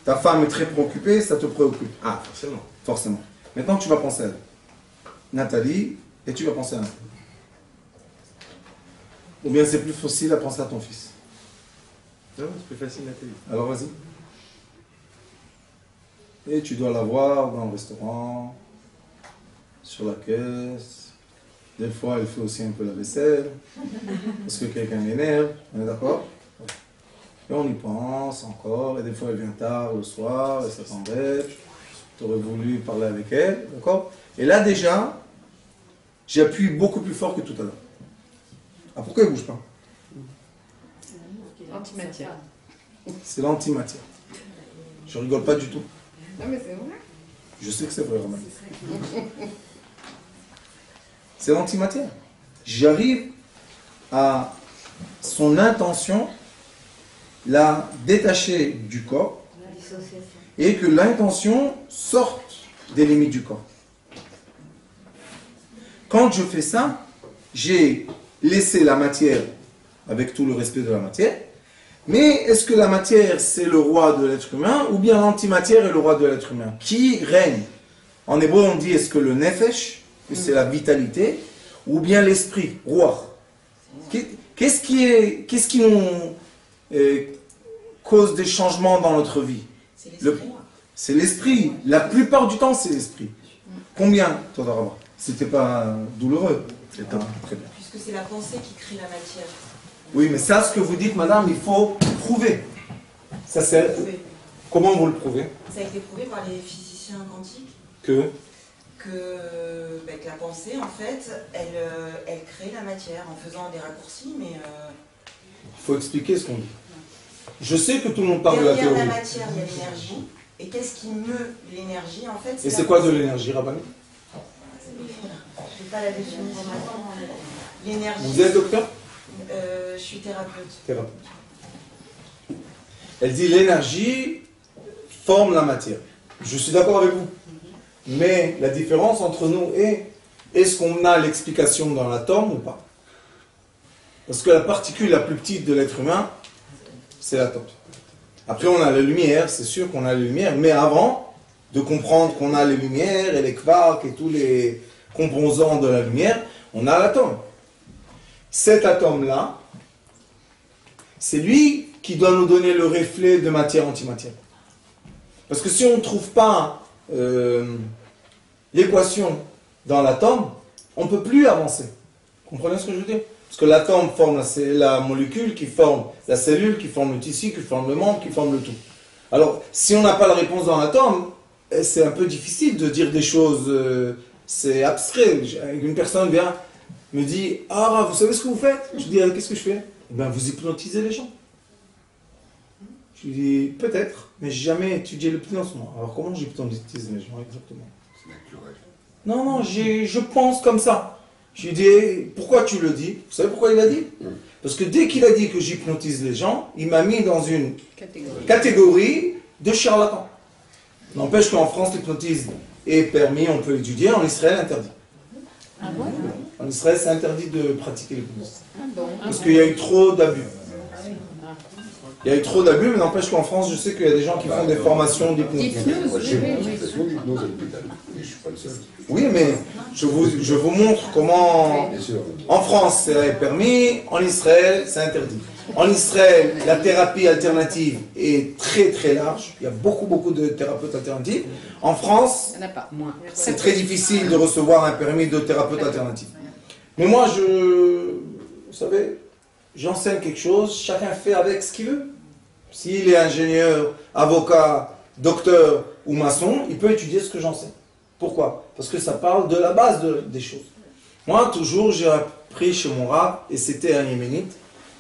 ta femme est très préoccupée? Ça te préoccupe? Ah, forcément. Forcément. Maintenant, tu vas penser à elle. Nathalie, et tu vas penser à elle. Ou bien c'est plus facile à penser à ton fils. Non, c'est plus facile, Nathalie. Alors vas-y. Et tu dois la voir dans le restaurant, sur la caisse. Des fois, elle fait aussi un peu la vaisselle, parce que quelqu'un l'énerve. On est d'accord? Et on y pense encore, et des fois elle vient tard le soir, et ça t'embête. Tu aurais voulu parler avec elle, d'accord? Et là déjà, j'appuie beaucoup plus fort que tout à l'heure. Ah, pourquoi elle ne bouge pas? Antimatière. C'est l'antimatière. Je rigole pas du tout. Non, mais c'est vrai. Je sais que c'est vrai, Romain. C'est l'antimatière. J'arrive à son intention, la détacher du corps, et que l'intention sorte des limites du corps. quand je fais ça, j'ai laissé la matière avec tout le respect de la matière. Mais est-ce que la matière, c'est le roi de l'être humain, ou bien l'antimatière est le roi de l'être humain? Qui règne? En hébreu, on dit, est-ce que le nefesh, que c'est la vitalité, ou bien l'esprit, roi? Qu'est-ce qui nous cause des changements dans notre vie? C'est l'esprit. La plupart du temps, c'est l'esprit. Combien, Todarabah? C'était pas douloureux. Très bien. Puisque c'est la pensée qui crée la matière. Oui, mais ça, ce que vous dites, madame, il faut prouver. Ça, c'est... Comment vous le prouvez? Ça a été prouvé par les physiciens quantiques que la pensée, en fait, elle crée la matière en faisant des raccourcis, mais... Il faut expliquer ce qu'on dit. Je sais que tout le monde parle de la théorie. Derrière la matière, il y a l'énergie. Et qu'est-ce qui meut l'énergie, en fait? Et c'est quoi de l'énergie, Rabbani? Je n'ai pas la définition maintenant. L'énergie... Vous êtes docteur? Je suis thérapeute. Thérapeute. Elle dit l'énergie forme la matière. Je suis d'accord avec vous. Mais la différence entre nous est-ce qu'on a l'explication dans l'atome ou pas? Parce que la particule la plus petite de l'être humain, c'est l'atome. Après on a la lumière, c'est sûr qu'on a la lumière, mais avant de comprendre qu'on a les lumières et les quarks et tous les composants de la lumière, on a l'atome. Cet atome-là, c'est lui qui doit nous donner le reflet de matière-antimatière. Parce que si on ne trouve pas l'équation dans l'atome, on ne peut plus avancer. Vous comprenez ce que je veux dire? Parce que l'atome forme la molécule, qui forme la cellule, qui forme le tissu, qui forme le membre, qui forme le tout. Alors, si on n'a pas la réponse dans l'atome, c'est un peu difficile de dire des choses, c'est abstrait. Une personne vient, me dit « Ah, vous savez ce que vous faites ?» Je dis « Qu'est-ce que je fais ?» Eh bien, vous hypnotisez les gens. Je lui dis « Peut-être, mais j'ai jamais étudié l'hypnose. » Alors, comment j'hypnotise les gens exactement? C'est naturel. Non, je pense comme ça. Je lui dis « Pourquoi tu le dis ?» Vous savez pourquoi il a dit? Parce que dès qu'il a dit que j'hypnotise les gens, il m'a mis dans une catégorie de charlatans. N'empêche qu'en France, l'hypnotisme est permis, on peut l'étudier, en Israël, interdit. Ah bon? En Israël, c'est interdit de pratiquer l'hypnose. Ah bon? Parce qu'il y a eu trop d'abus. Il y a eu trop d'abus, mais n'empêche qu'en France, je sais qu'il y a des gens qui font des formations d'hypnose. Oui, mais je vous montre comment en France c'est permis, en Israël c'est interdit. En Israël, la thérapie alternative est très très large. Il y a beaucoup de thérapeutes alternatifs. En France, c'est très difficile de recevoir un permis de thérapeute alternatif. Mais moi, vous savez, j'enseigne quelque chose, chacun fait avec ce qu'il veut. S'il est ingénieur, avocat, docteur ou maçon, il peut étudier ce que j'enseigne. Pourquoi? Parce que ça parle de la base des choses. Moi, toujours, j'ai appris chez mon rab, et c'était un yéménite.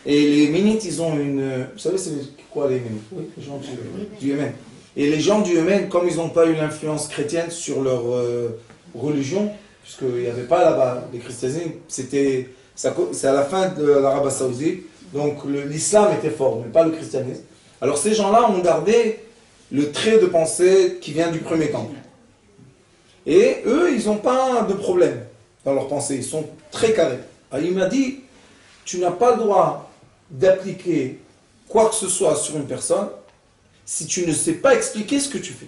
Et les Yéménites, ils ont une... Vous savez, c'est quoi les Yéménites? Oui, les gens du Yémen. Et les gens du Yémen, comme ils n'ont pas eu l'influence chrétienne sur leur religion, puisqu'il n'y avait pas là-bas les christianismes, c'est à la fin de l'Arabie Saoudite, donc l'islam était fort, mais pas le christianisme. Alors ces gens-là ont gardé le trait de pensée qui vient du premier temple. Et eux, ils n'ont pas de problème dans leur pensée, ils sont très carrés. Alors il m'a dit, tu n'as pas le droit d'appliquer quoi que ce soit sur une personne si tu ne sais pas expliquer ce que tu fais.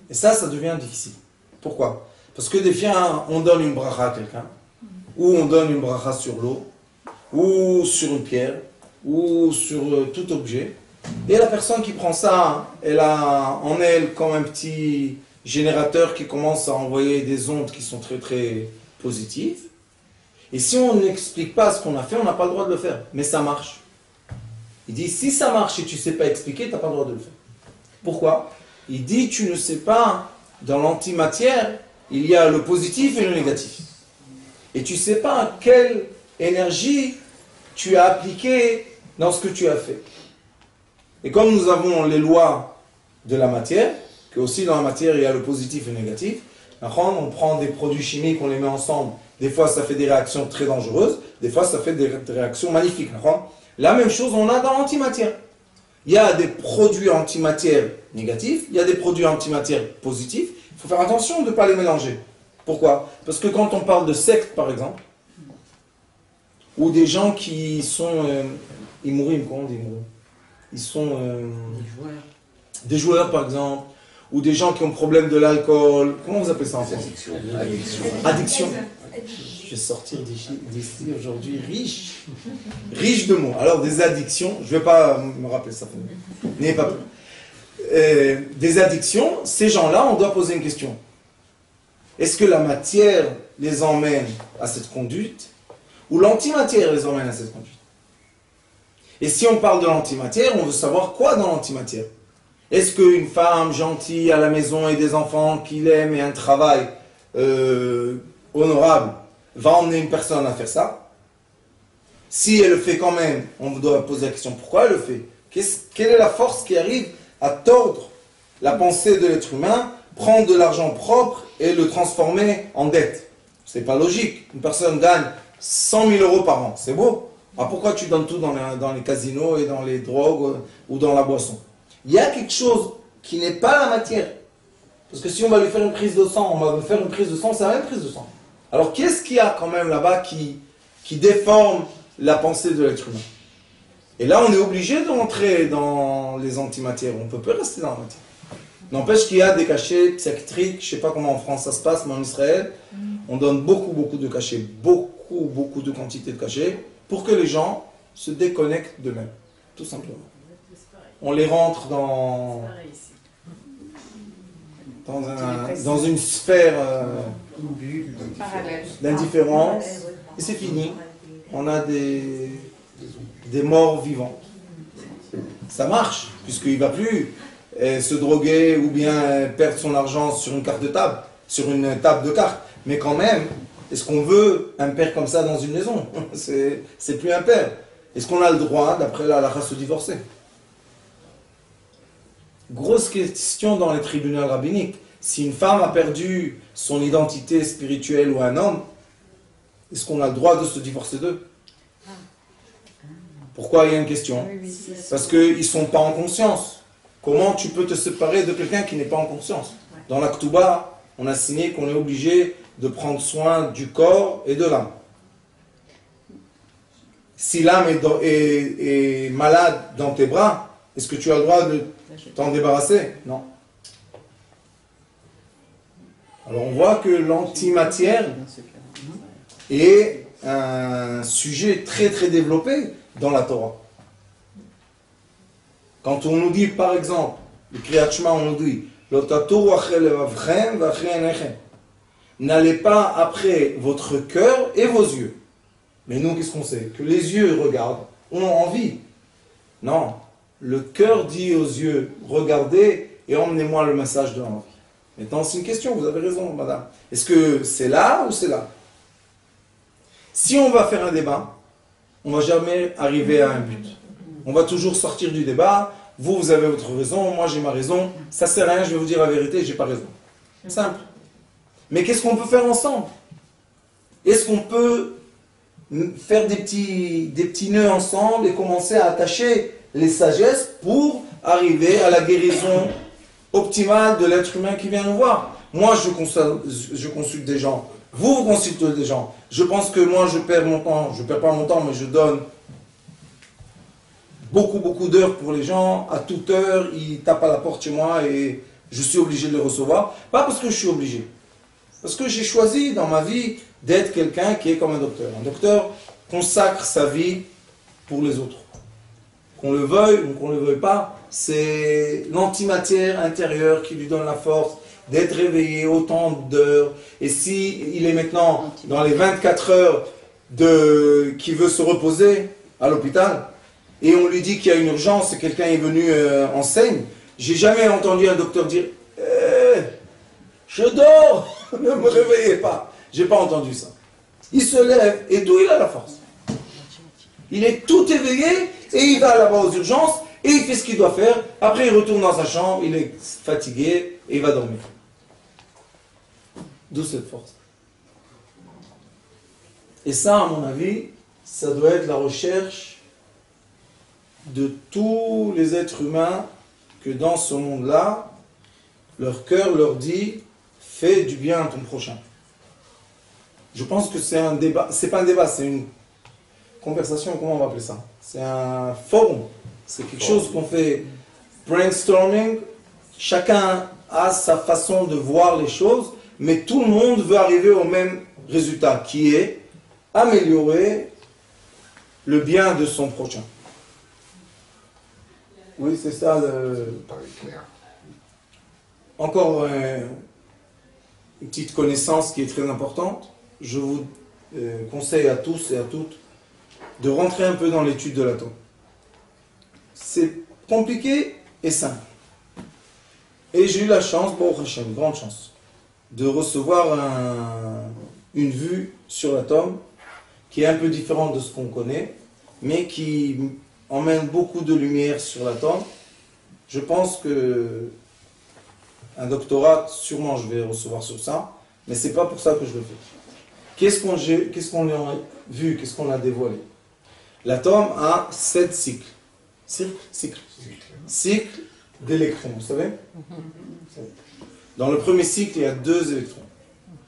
Et ça devient difficile. Pourquoi? Parce que des fois, on donne une bracha à quelqu'un, ou on donne une bracha sur l'eau, ou sur une pierre, ou sur tout objet. Et la personne qui prend ça, elle a en elle comme un petit générateur qui commence à envoyer des ondes qui sont très très positives. Et si on n'explique pas ce qu'on a fait, on n'a pas le droit de le faire. Mais ça marche. Il dit, si ça marche et tu ne sais pas expliquer, tu n'as pas le droit de le faire. Pourquoi? Il dit, tu ne sais pas, dans l'antimatière, il y a le positif et le négatif. Et tu ne sais pas quelle énergie tu as appliquée dans ce que tu as fait. Et comme nous avons les lois de la matière, que aussi dans la matière il y a le positif et le négatif, on prend des produits chimiques, on les met ensemble, des fois ça fait des réactions très dangereuses, des fois ça fait des réactions magnifiques. La même chose on a dans l'antimatière. Il y a des produits antimatière négatifs, il y a des produits antimatière positifs, il faut faire attention de ne pas les mélanger. Pourquoi? Parce que quand on parle de secte, par exemple, ou des gens qui sont... Imourim, comment on dit Imourim? Ils sont... des joueurs, par exemple, ou des gens qui ont problème de l'alcool. Comment vous appelez ça en français? Addiction. Je vais sortir d'ici aujourd'hui riche. Riche de mots. Alors, des addictions, je ne vais pas me rappeler ça. N'ayez pas peur. Des addictions, ces gens-là, on doit poser une question. Est-ce que la matière les emmène à cette conduite ou l'antimatière les emmène à cette conduite? Et si on parle de l'antimatière, on veut savoir quoi dans l'antimatière? Est-ce qu'une femme gentille à la maison et des enfants qu'il aime et un travail honorable va emmener une personne à faire ça? Si elle le fait quand même, on doit poser la question pourquoi elle le fait? Quelle est la force qui arrive à tordre la pensée de l'être humain, prendre de l'argent propre et le transformer en dette? C'est pas logique. Une personne gagne 100 000 euros par an, c'est beau. Alors pourquoi tu donnes tout dans les casinos et dans les drogues ou dans la boisson? Il y a quelque chose qui n'est pas la matière. Parce que si on va lui faire une prise de sang, on va lui faire une prise de sang, c'est la même prise de sang. Alors qu'est-ce qu'il y a quand même là-bas qui déforme la pensée de l'être humain? Et là, on est obligé de rentrer dans les antimatières. On ne peut pas rester dans la matière. N'empêche qu'il y a des cachets psychiatriques, je ne sais pas comment en France ça se passe, mais en Israël, on donne beaucoup de cachets, beaucoup de quantité de cachets, pour que les gens se déconnectent d'eux-mêmes, tout simplement. On les rentre dans une sphère d'indifférence, et c'est fini. On a des morts vivants. Ça marche, puisqu'il ne va plus se droguer ou bien perdre son argent sur une carte de table, sur une table de cartes. Mais quand même, est-ce qu'on veut un père comme ça dans une maison? C'est plus un père. Est-ce qu'on a le droit, d'après la halakha, de se divorcer? Grosse question dans les tribunaux rabbiniques. Si une femme a perdu son identité spirituelle ou un homme, est-ce qu'on a le droit de se divorcer d'eux? Pourquoi il y a une question? Parce qu'ils ne sont pas en conscience. Comment tu peux te séparer de quelqu'un qui n'est pas en conscience? Dans la Ketouba, on a signé qu'on est obligé de prendre soin du corps et de l'âme. Si l'âme est malade dans tes bras, est-ce que tu as le droit de t'en débarrasser? Non. Alors on voit que l'antimatière est un sujet très développé dans la Torah. Quand on nous dit, par exemple, le Kriyat Shema, on nous dit n'allez pas après votre cœur et vos yeux. Mais nous, qu'est-ce qu'on sait? Que les yeux regardent, ont envie. Non, le cœur dit aux yeux, regardez et emmenez-moi le message de l'envie. Maintenant, c'est une question, vous avez raison, madame. Est-ce que c'est là ou c'est là? Si on va faire un débat, on ne va jamais arriver à un but. On va toujours sortir du débat, vous avez votre raison, moi j'ai ma raison, ça sert à rien, je vais vous dire la vérité, j'ai pas raison. Simple. Mais qu'est-ce qu'on peut faire ensemble? Est-ce qu'on peut faire des petits nœuds ensemble et commencer à attacher les sagesses pour arriver à la guérison optimale de l'être humain qui vient nous voir? Moi, je consulte des gens. Vous consultez des gens. Je pense que moi, je perds mon temps. Je ne perds pas mon temps, mais je donne beaucoup d'heures pour les gens. À toute heure, ils tapent à la porte chez moi et je suis obligé de les recevoir. Pas parce que je suis obligé. Parce que j'ai choisi dans ma vie d'être quelqu'un qui est comme un docteur. Un docteur consacre sa vie pour les autres. Qu'on le veuille ou qu'on ne le veuille pas, c'est l'antimatière intérieure qui lui donne la force d'être réveillé autant d'heures. Et si il est maintenant dans les 24 heures qui veut se reposer à l'hôpital, et on lui dit qu'il y a une urgence et quelqu'un est venu en saigne, j'ai jamais entendu un docteur dire je dors, ne me réveillez pas. J'ai pas entendu ça. Il se lève et d'où il a la force? Il est tout éveillé et il va là-bas aux urgences et il fait ce qu'il doit faire. Après il retourne dans sa chambre, il est fatigué et il va dormir. D'où cette force. Et ça, à mon avis, ça doit être la recherche de tous les êtres humains que dans ce monde-là, leur cœur leur dit « Fais du bien à ton prochain ». Je pense que c'est un débat, c'est pas un débat, c'est une conversation, comment on va appeler ça? C'est un forum, c'est quelque chose qu'on fait brainstorming, chacun a sa façon de voir les choses, mais tout le monde veut arriver au même résultat, qui est améliorer le bien de son prochain. Oui, c'est ça le... Encore une petite connaissance qui est très importante. Je vous conseille à tous et à toutes de rentrer un peu dans l'étude de l'atome. C'est compliqué et simple. Et j'ai eu la chance, pour une grande chance, de recevoir une vue sur l'atome qui est un peu différente de ce qu'on connaît, mais qui emmène beaucoup de lumière sur l'atome. Je pense que un doctorat, sûrement je vais recevoir sur ça, mais c'est pas pour ça que je le fais. Qu'est-ce qu'on a vu, qu'est-ce qu'on a dévoilé? L'atome a 7 cycles. Cycles d'électrons, vous savez? Dans le premier cycle, il y a 2 électrons.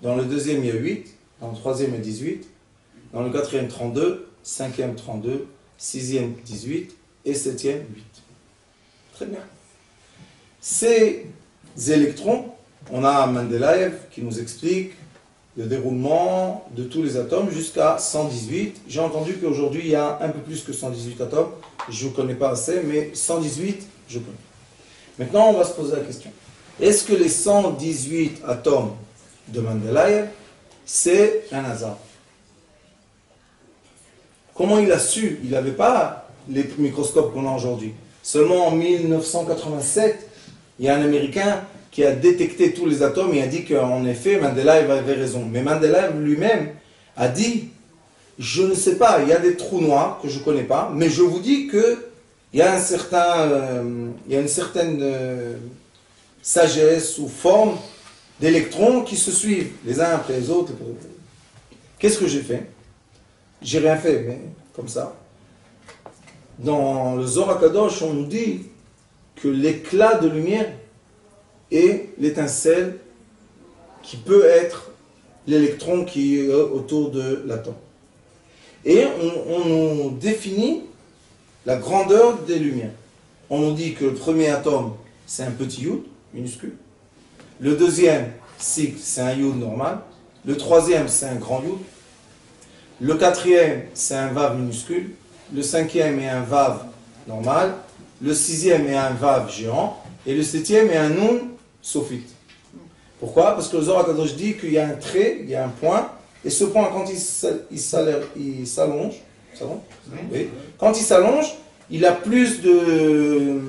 Dans le deuxième, il y a 8. Dans le troisième, il y a 18. Dans le quatrième, 32. Cinquième, 32. Sixième, 18. Et septième, 8. Très bien. Ces électrons, on a Mendeleïev qui nous explique le déroulement de tous les atomes jusqu'à 118. J'ai entendu qu'aujourd'hui, il y a un peu plus que 118 atomes. Je ne connais pas assez, mais 118, je connais. Maintenant, on va se poser la question. Est-ce que les 118 atomes de Mendeleïev, c'est un hasard? Comment il a su? Il n'avait pas les microscopes qu'on a aujourd'hui. Seulement en 1987, il y a un Américain qui a détecté tous les atomes et a dit qu'en effet, Mendeleïev avait raison. Mais Mendeleïev lui-même a dit, je ne sais pas, il y a des trous noirs que je ne connais pas, mais je vous dis qu'il y a une certaine sagesse ou forme d'électrons qui se suivent les uns après les autres. Qu'est-ce que j'ai fait? J'ai rien fait, mais comme ça. Dans le Zohar HaKadosh, on nous dit que l'éclat de lumière est l'étincelle qui peut être l'électron qui est autour de l'atome. Et on nous définit la grandeur des lumières. On nous dit que le premier atome, c'est un petit yud, minuscule. Le deuxième cycle, c'est un yud normal. Le troisième, c'est un grand yud. Le quatrième, c'est un vav minuscule. Le cinquième est un vav normal. Le sixième est un vav géant. Et le septième est un nun sophite. Pourquoi? Parce que le Zohar HaKadosh dit qu'il y a un trait, il y a un point. Et ce point, quand il s'allonge, oui. Quand il s'allonge, il a plus de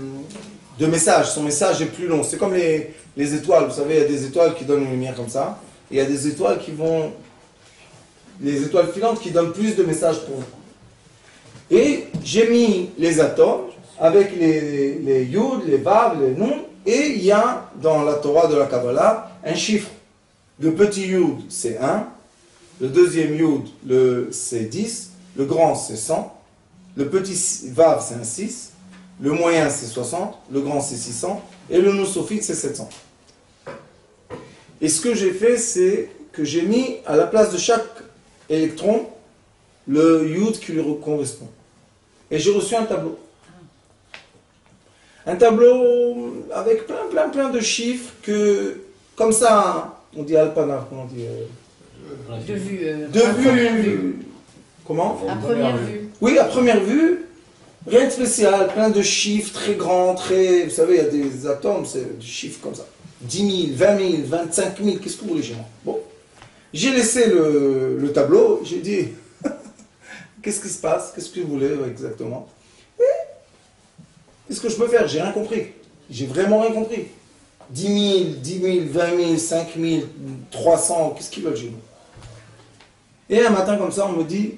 messages. Son message est plus long. C'est comme les étoiles. Vous savez, il y a des étoiles qui donnent une lumière comme ça. Et il y a des étoiles qui vont... Les étoiles filantes qui donnent plus de messages pour vous. Et j'ai mis les atomes avec les yud, les vav, les nun. Et il y a dans la Torah de la Kabbalah un chiffre. Le petit yud, c'est 1. Le deuxième yud, c'est 10. Le grand, c'est 100. Le petit vav, c'est un 6. Le moyen, c'est 60. Le grand, c'est 600. Et le nun sophite, c'est 700. Et ce que j'ai fait, c'est que j'ai mis à la place de chaque électron le yud qui lui correspond. Et j'ai reçu un tableau. Un tableau avec plein de chiffres que, comme ça, on dit alpana, comment on dit De vue. de vue. Comment? À première vue. Oui, à première vue, rien de spécial, plein de chiffres très grands, très... Vous savez, il y a des atomes, c'est des chiffres comme ça. 10 000, 20 000, 25 000, qu'est-ce que vous voulez chez moi? Bon. J'ai laissé le tableau, j'ai dit, qu'est-ce qui se passe? Qu'est-ce que vous voulez exactement? Qu'est-ce que je peux faire? J'ai rien compris. J'ai vraiment rien compris. 10 000, 20 000, 5 000, 300, qu'est-ce qu'ils veulent chez nous? Et un matin comme ça, on me dit,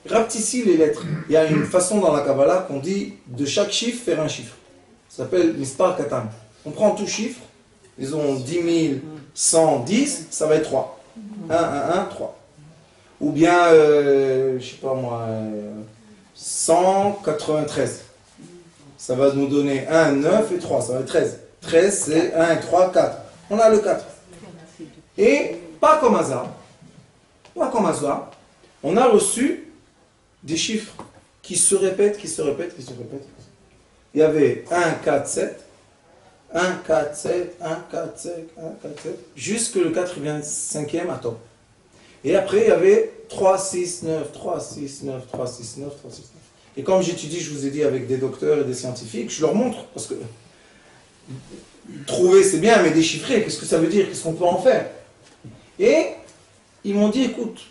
rapetissis les lettres. Il y a une façon dans la Kabbalah qu'on dit, de chaque chiffre, faire un chiffre. Ça s'appelle Mispar Katan. On prend tout chiffre, ils ont 10 000, 110, ça va être 3. 1, 1, 1, 3. Ou bien, je sais pas moi, 193. Ça va nous donner 1, 9 et 3, ça va être 13. 13, c'est 1 et 3, 4. On a le 4. Et, pas comme hasard, pas comme hasard, on a reçu des chiffres qui se répètent, qui se répètent, qui se répètent. Il y avait 1, 4, 7, 1, 4, 7, 1, 4, 7, 1, 4, 7, jusque le 85e atome. Et après, il y avait 3, 6, 9, 3, 6, 9, 3, 6, 9, 3, 6, 9. Et comme j'étudie, je vous ai dit, avec des docteurs et des scientifiques, je leur montre, parce que trouver c'est bien, mais déchiffrer, qu'est-ce que ça veut dire? Qu'est-ce qu'on peut en faire? Et ils m'ont dit, écoute,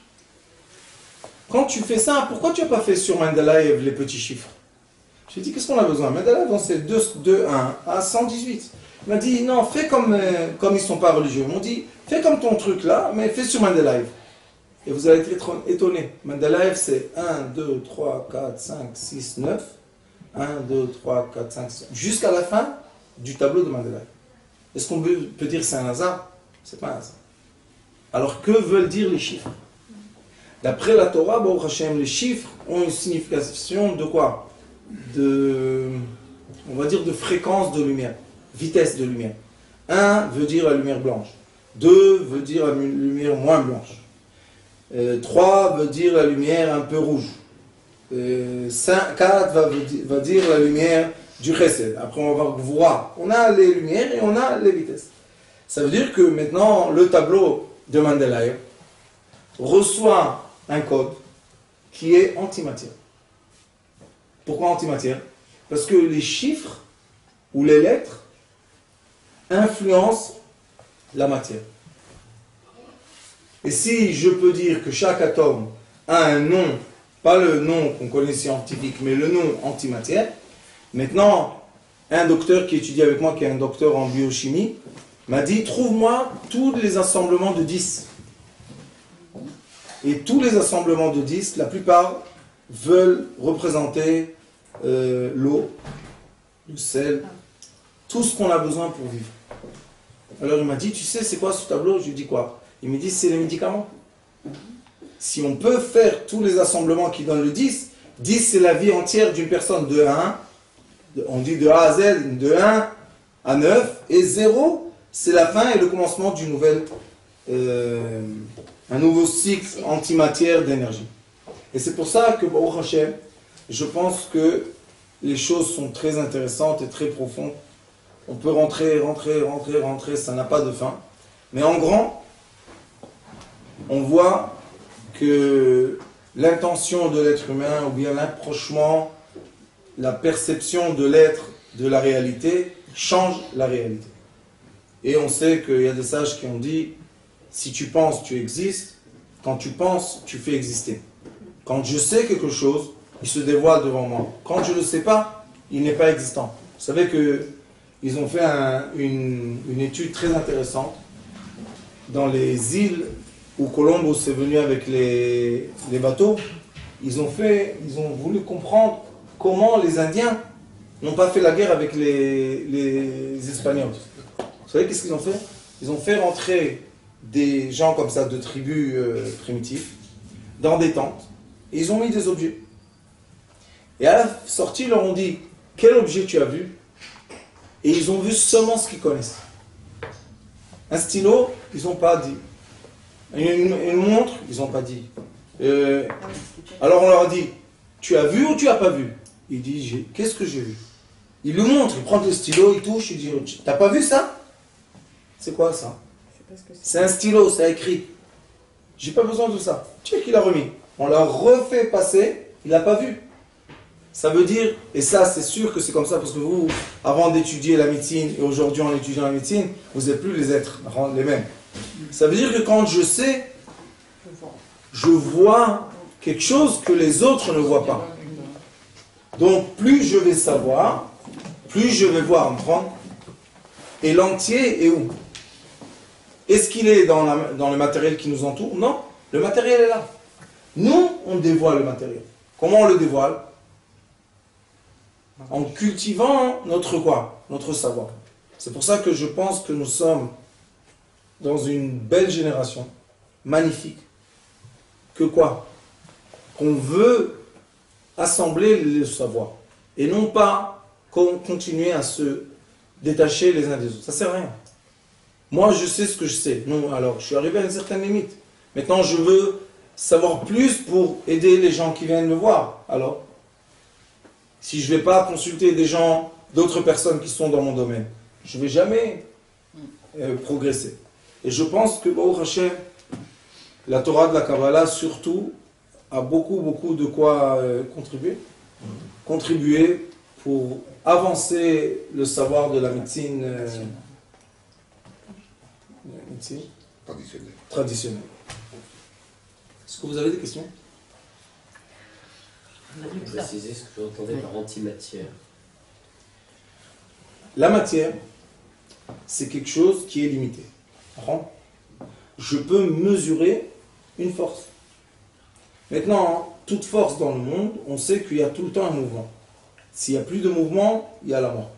quand tu fais ça, pourquoi tu n'as pas fait sur Mendeleïev les petits chiffres? J'ai dit, qu'est-ce qu'on a besoin? Mendeleïev, c'est 2, 1 à 118. Il m'a dit, non, fais comme ils ne sont pas religieux. Ils m'ont dit, fais comme ton truc là, mais fais sur Mendeleïev. Et vous allez être étonnés. Mendeleïev, c'est 1, 2, 3, 4, 5, 6, 9. 1, 2, 3, 4, 5, 6. Jusqu'à la fin du tableau de Mendeleïev. Est-ce qu'on peut dire que c'est un hasard? C'est pas un hasard. Alors, que veulent dire les chiffres? D'après la Torah, Baruch Hashem, les chiffres ont une signification de quoi? On va dire de fréquence de lumière, vitesse de lumière. 1 veut dire la lumière blanche. 2 veut dire la lumière moins blanche. 3 veut dire la lumière un peu rouge. 4 va dire la lumière du chesed. Après on va voir. On a les lumières et on a les vitesses. Ça veut dire que maintenant le tableau de Mendeleïev reçoit un code qui est antimatière. Pourquoi antimatière? Parce que les chiffres ou les lettres influencent la matière. Et si je peux dire que chaque atome a un nom, pas le nom qu'on connaît scientifique, mais le nom antimatière, maintenant, un docteur qui étudie avec moi, qui est un docteur en biochimie, m'a dit, trouve-moi tous les assemblements de 10. Et tous les assemblements de 10, la plupart veulent représenter l'eau, le sel, tout ce qu'on a besoin pour vivre. Alors il m'a dit, tu sais c'est quoi ce tableau? Je lui ai dit quoi? Il me dit, c'est les médicaments. Si on peut faire tous les assemblements qui donnent le 10, 10 c'est la vie entière d'une personne de 1, on dit de A à Z, de 1 à 9, et 0 c'est la fin et le commencement d'une nouvelle, un nouveau cycle antimatière d'énergie. Et c'est pour ça que, Baruch Hashem, je pense que les choses sont très intéressantes et très profondes. On peut rentrer, ça n'a pas de fin. Mais en grand, on voit que l'intention de l'être humain, ou bien l'approchement, la perception de l'être, de la réalité, change la réalité. Et on sait qu'il y a des sages qui ont dit, si tu penses, tu existes. Quand tu penses, tu fais exister. Quand je sais quelque chose, il se dévoile devant moi. Quand je ne le sais pas, il n'est pas existant. Vous savez qu'ils ont fait une étude très intéressante dans les îles où Colombo s'est venu avec les bateaux. Ils ont voulu comprendre comment les Indiens n'ont pas fait la guerre avec les Espagnols. Vous savez qu'est-ce qu'ils ont fait? Ils ont fait rentrer des gens comme ça, de tribus primitives, dans des tentes, et ils ont mis des objets. Et à la sortie, ils leur ont dit, quel objet tu as vu? Et ils ont vu seulement ce qu'ils connaissent. Un stylo, ils n'ont pas dit. Une montre, ils n'ont pas dit. Alors on leur a dit, tu as vu ou tu n'as pas vu? Il dit, qu'est-ce que j'ai vu? Il lui montre, il prend le stylo, il touche, il dit, t'as pas vu ça? C'est quoi ça? C'est un stylo, c'est écrit. J'ai pas besoin de ça. Tu sais qu'il a remis. On l'a refait passer, il n'a pas vu. Ça veut dire, et ça c'est sûr que c'est comme ça, parce que vous, avant d'étudier la médecine, et aujourd'hui en étudiant la médecine, vous n'êtes plus les êtres les mêmes. Ça veut dire que quand je sais, je vois quelque chose que les autres ne voient pas. Donc plus je vais savoir, plus je vais voir, comprendre. Et l'entier est où? Est-ce qu'il est dans le matériel qui nous entoure? Non, le matériel est là. Nous, on dévoile le matériel. Comment on le dévoile? En cultivant notre quoi? Notre savoir. C'est pour ça que je pense que nous sommes dans une belle génération, magnifique. Que quoi? Qu'on veut assembler le savoir. Et non pas continuer à se détacher les uns des autres. Ça ne sert à rien. Moi, je sais ce que je sais. Non, alors, je suis arrivé à une certaine limite. Maintenant, je veux savoir plus pour aider les gens qui viennent me voir. Alors, si je ne vais pas consulter des gens, d'autres personnes qui sont dans mon domaine, je ne vais jamais progresser. Et je pense que, Baruch Hashem, la Torah de la Kabbalah, surtout, a beaucoup de quoi contribuer pour avancer le savoir de la médecine, traditionnelle. Est-ce que vous avez des questions? Préciser ce que j'entendais par antimatière. La matière, c'est quelque chose qui est limité. Je peux mesurer une force. Maintenant, toute force dans le monde, on sait qu'il y a tout le temps un mouvement. S'il n'y a plus de mouvement, il y a la mort.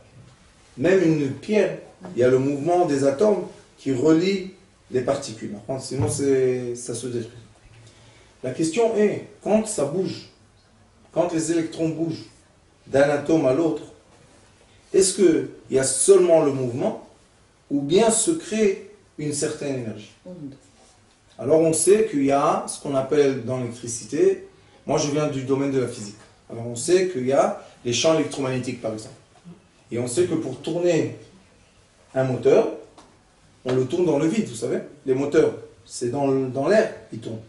Même une pierre, il y a le mouvement des atomes qui relient les particules. Sinon, ça se détruit. La question est, quand ça bouge, quand les électrons bougent d'un atome à l'autre, est-ce qu'il y a seulement le mouvement ou bien se crée une certaine énergie? Alors on sait qu'il y a ce qu'on appelle dans l'électricité, moi je viens du domaine de la physique, alors on sait qu'il y a les champs électromagnétiques par exemple. Et on sait que pour tourner un moteur, on le tourne dans le vide, vous savez. Les moteurs, c'est dans l'air, ils tournent.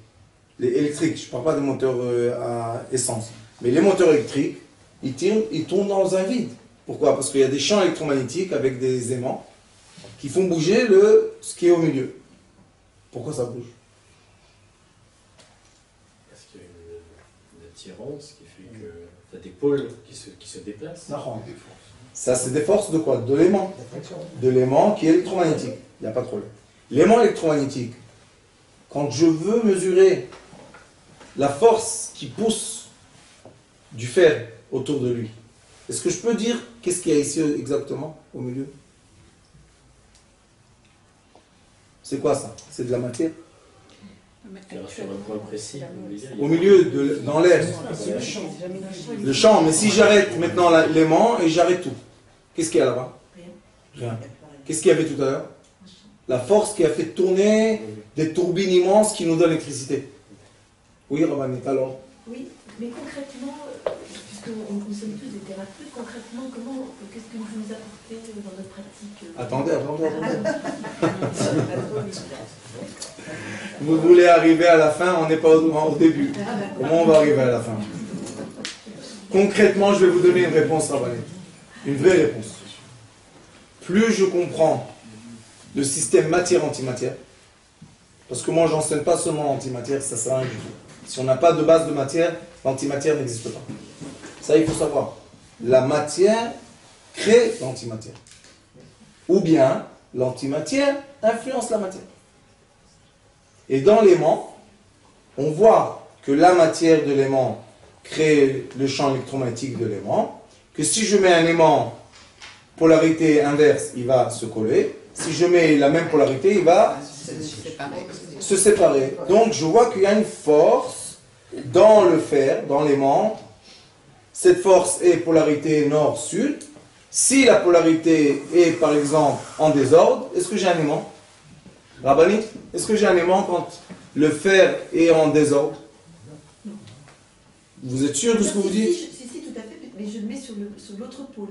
Les électriques, je ne parle pas des moteurs à essence, mais les moteurs électriques, ils tournent dans un vide. Pourquoi? Parce qu'il y a des champs électromagnétiques avec des aimants qui font bouger ce qui est au milieu. Pourquoi ça bouge? Parce qu'il y a une attirance qui fait que tu as des pôles qui se déplacent. Non. Ça, c'est des forces de quoi? De l'aimant. De l'aimant qui est électromagnétique. Il n'y a pas de problème. L'aimant électromagnétique, quand je veux mesurer la force qui pousse du fer autour de lui, est-ce que je peux dire qu'est-ce qu'il y a ici exactement au milieu? C'est quoi ça? C'est de la matière? Sur un point précis. Au milieu, dans l'air. Le champ. Mais si j'arrête maintenant l'aimant et j'arrête tout, qu'est-ce qu'il y a là-bas? Rien. Qu'est-ce qu'il y avait tout à l'heure? La force qui a fait tourner des turbines immenses qui nous donnent l'électricité. Oui, Rabanit, alors? Oui, mais concrètement, puisque nous sommes tous des thérapeutes, concrètement, qu'est-ce que vous nous apportez dans notre pratique? Attendez. Vous voulez arriver à la fin, on n'est pas au début. Comment on va arriver à la fin? Concrètement, je vais vous donner une réponse, Rabanit. Une vraie réponse. Plus je comprends le système matière-antimatière, parce que moi, j'enseigne pas seulement l'antimatière, ça sert à rien du tout. Si on n'a pas de base de matière, l'antimatière n'existe pas. Ça, il faut savoir. La matière crée l'antimatière. Ou bien, l'antimatière influence la matière. Et dans l'aimant, on voit que la matière de l'aimant crée le champ électromagnétique de l'aimant, que si je mets un aimant polarité inverse, il va se coller. Si je mets la même polarité, il va se séparer. Donc je vois qu'il y a une force dans le fer, dans l'aimant. Cette force est polarité nord-sud. Si la polarité est par exemple en désordre, est-ce que j'ai un aimant? Rabbanit, est-ce que j'ai un aimant quand le fer est en désordre? Vous êtes sûr de ce que vous dites? Si, tout à fait, mais je le mets sur l'autre pôle.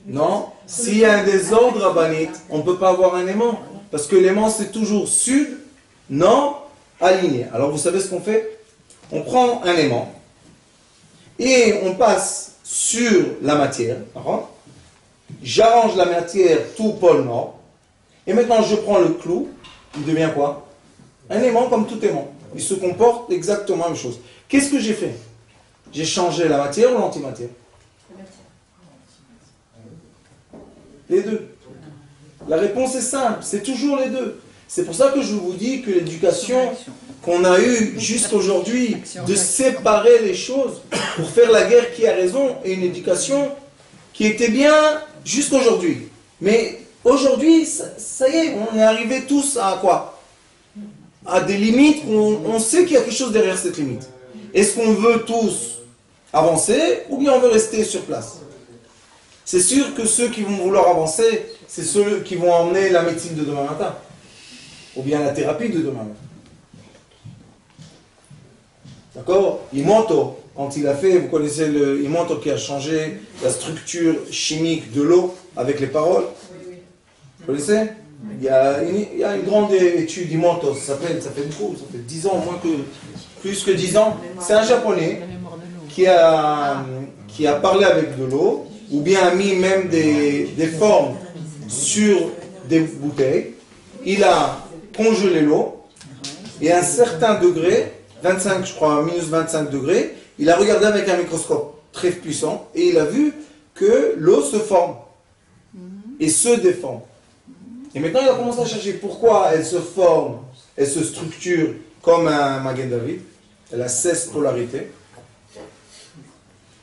Non, s'il y a un désordre, Rabbanit, on ne peut pas avoir un aimant. Parce que l'aimant, c'est toujours sud, nord, aligné. Alors vous savez ce qu'on fait? On prend un aimant et on passe sur la matière. J'arrange la matière tout pôle nord. Et maintenant, je prends le clou. Il devient quoi? Un aimant comme tout aimant. Il se comporte exactement la même chose. Qu'est-ce que j'ai fait? J'ai changé la matière ou l'antimatière? Les deux. La réponse est simple, c'est toujours les deux. C'est pour ça que je vous dis que l'éducation qu'on a eue jusqu'aujourd'hui, de séparer les choses pour faire la guerre qui a raison, est une éducation qui était bien jusqu'aujourd'hui. Mais aujourd'hui, ça y est, on est arrivé tous à quoi? À des limites, on sait qu'il y a quelque chose derrière cette limite. Est-ce qu'on veut tous avancer ou bien on veut rester sur place? C'est sûr que ceux qui vont vouloir avancer, c'est ceux qui vont emmener la médecine de demain matin. Ou bien la thérapie de demain matin. D'accord? Imonto, quand il a fait, vous connaissez le Imonto qui a changé la structure chimique de l'eau avec les paroles. Vous connaissez? Il y a une grande étude Imonto, ça fait beaucoup, ça fait 10 ans, plus que 10 ans. C'est un japonais qui a parlé avec de l'eau, ou bien a mis même des formes sur des bouteilles. Il a congelé l'eau, et à un certain degré, 25 je crois, minus 25 degrés, il a regardé avec un microscope très puissant, et il a vu que l'eau se forme, et se déforme. Et maintenant il a commencé à chercher pourquoi elle se forme, elle se structure comme un Magen David, elle a 16 polarités,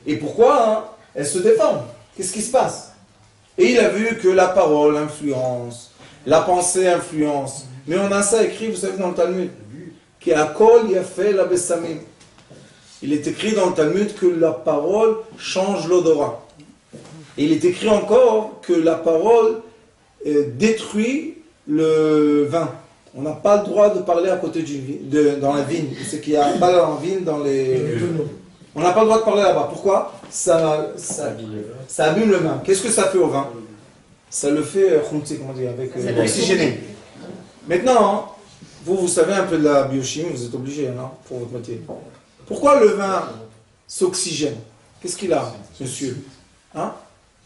et pourquoi elle se déforme. Qu'est-ce qui se passe? Et il a vu que la parole influence, la pensée influence. Mais on a ça écrit, vous savez, dans le Talmud. Qui a kol yafé la bessamim. Il est écrit dans le Talmud que la parole change l'odorat. Et il est écrit encore que la parole détruit le vin. On n'a pas le droit de parler à côté dans la vigne. C'est qu'il n'y a pas en vigne dans les... On n'a pas le droit de parler là-bas. Pourquoi? Ça abîme le vin. Qu'est-ce que ça fait au vin? Ça le fait, comment dire, avec oxygéné. Maintenant, vous savez un peu de la biochimie, vous êtes obligé, non, pour votre métier. Pourquoi le vin s'oxygène? Qu'est-ce qu'il a, monsieur? Hein?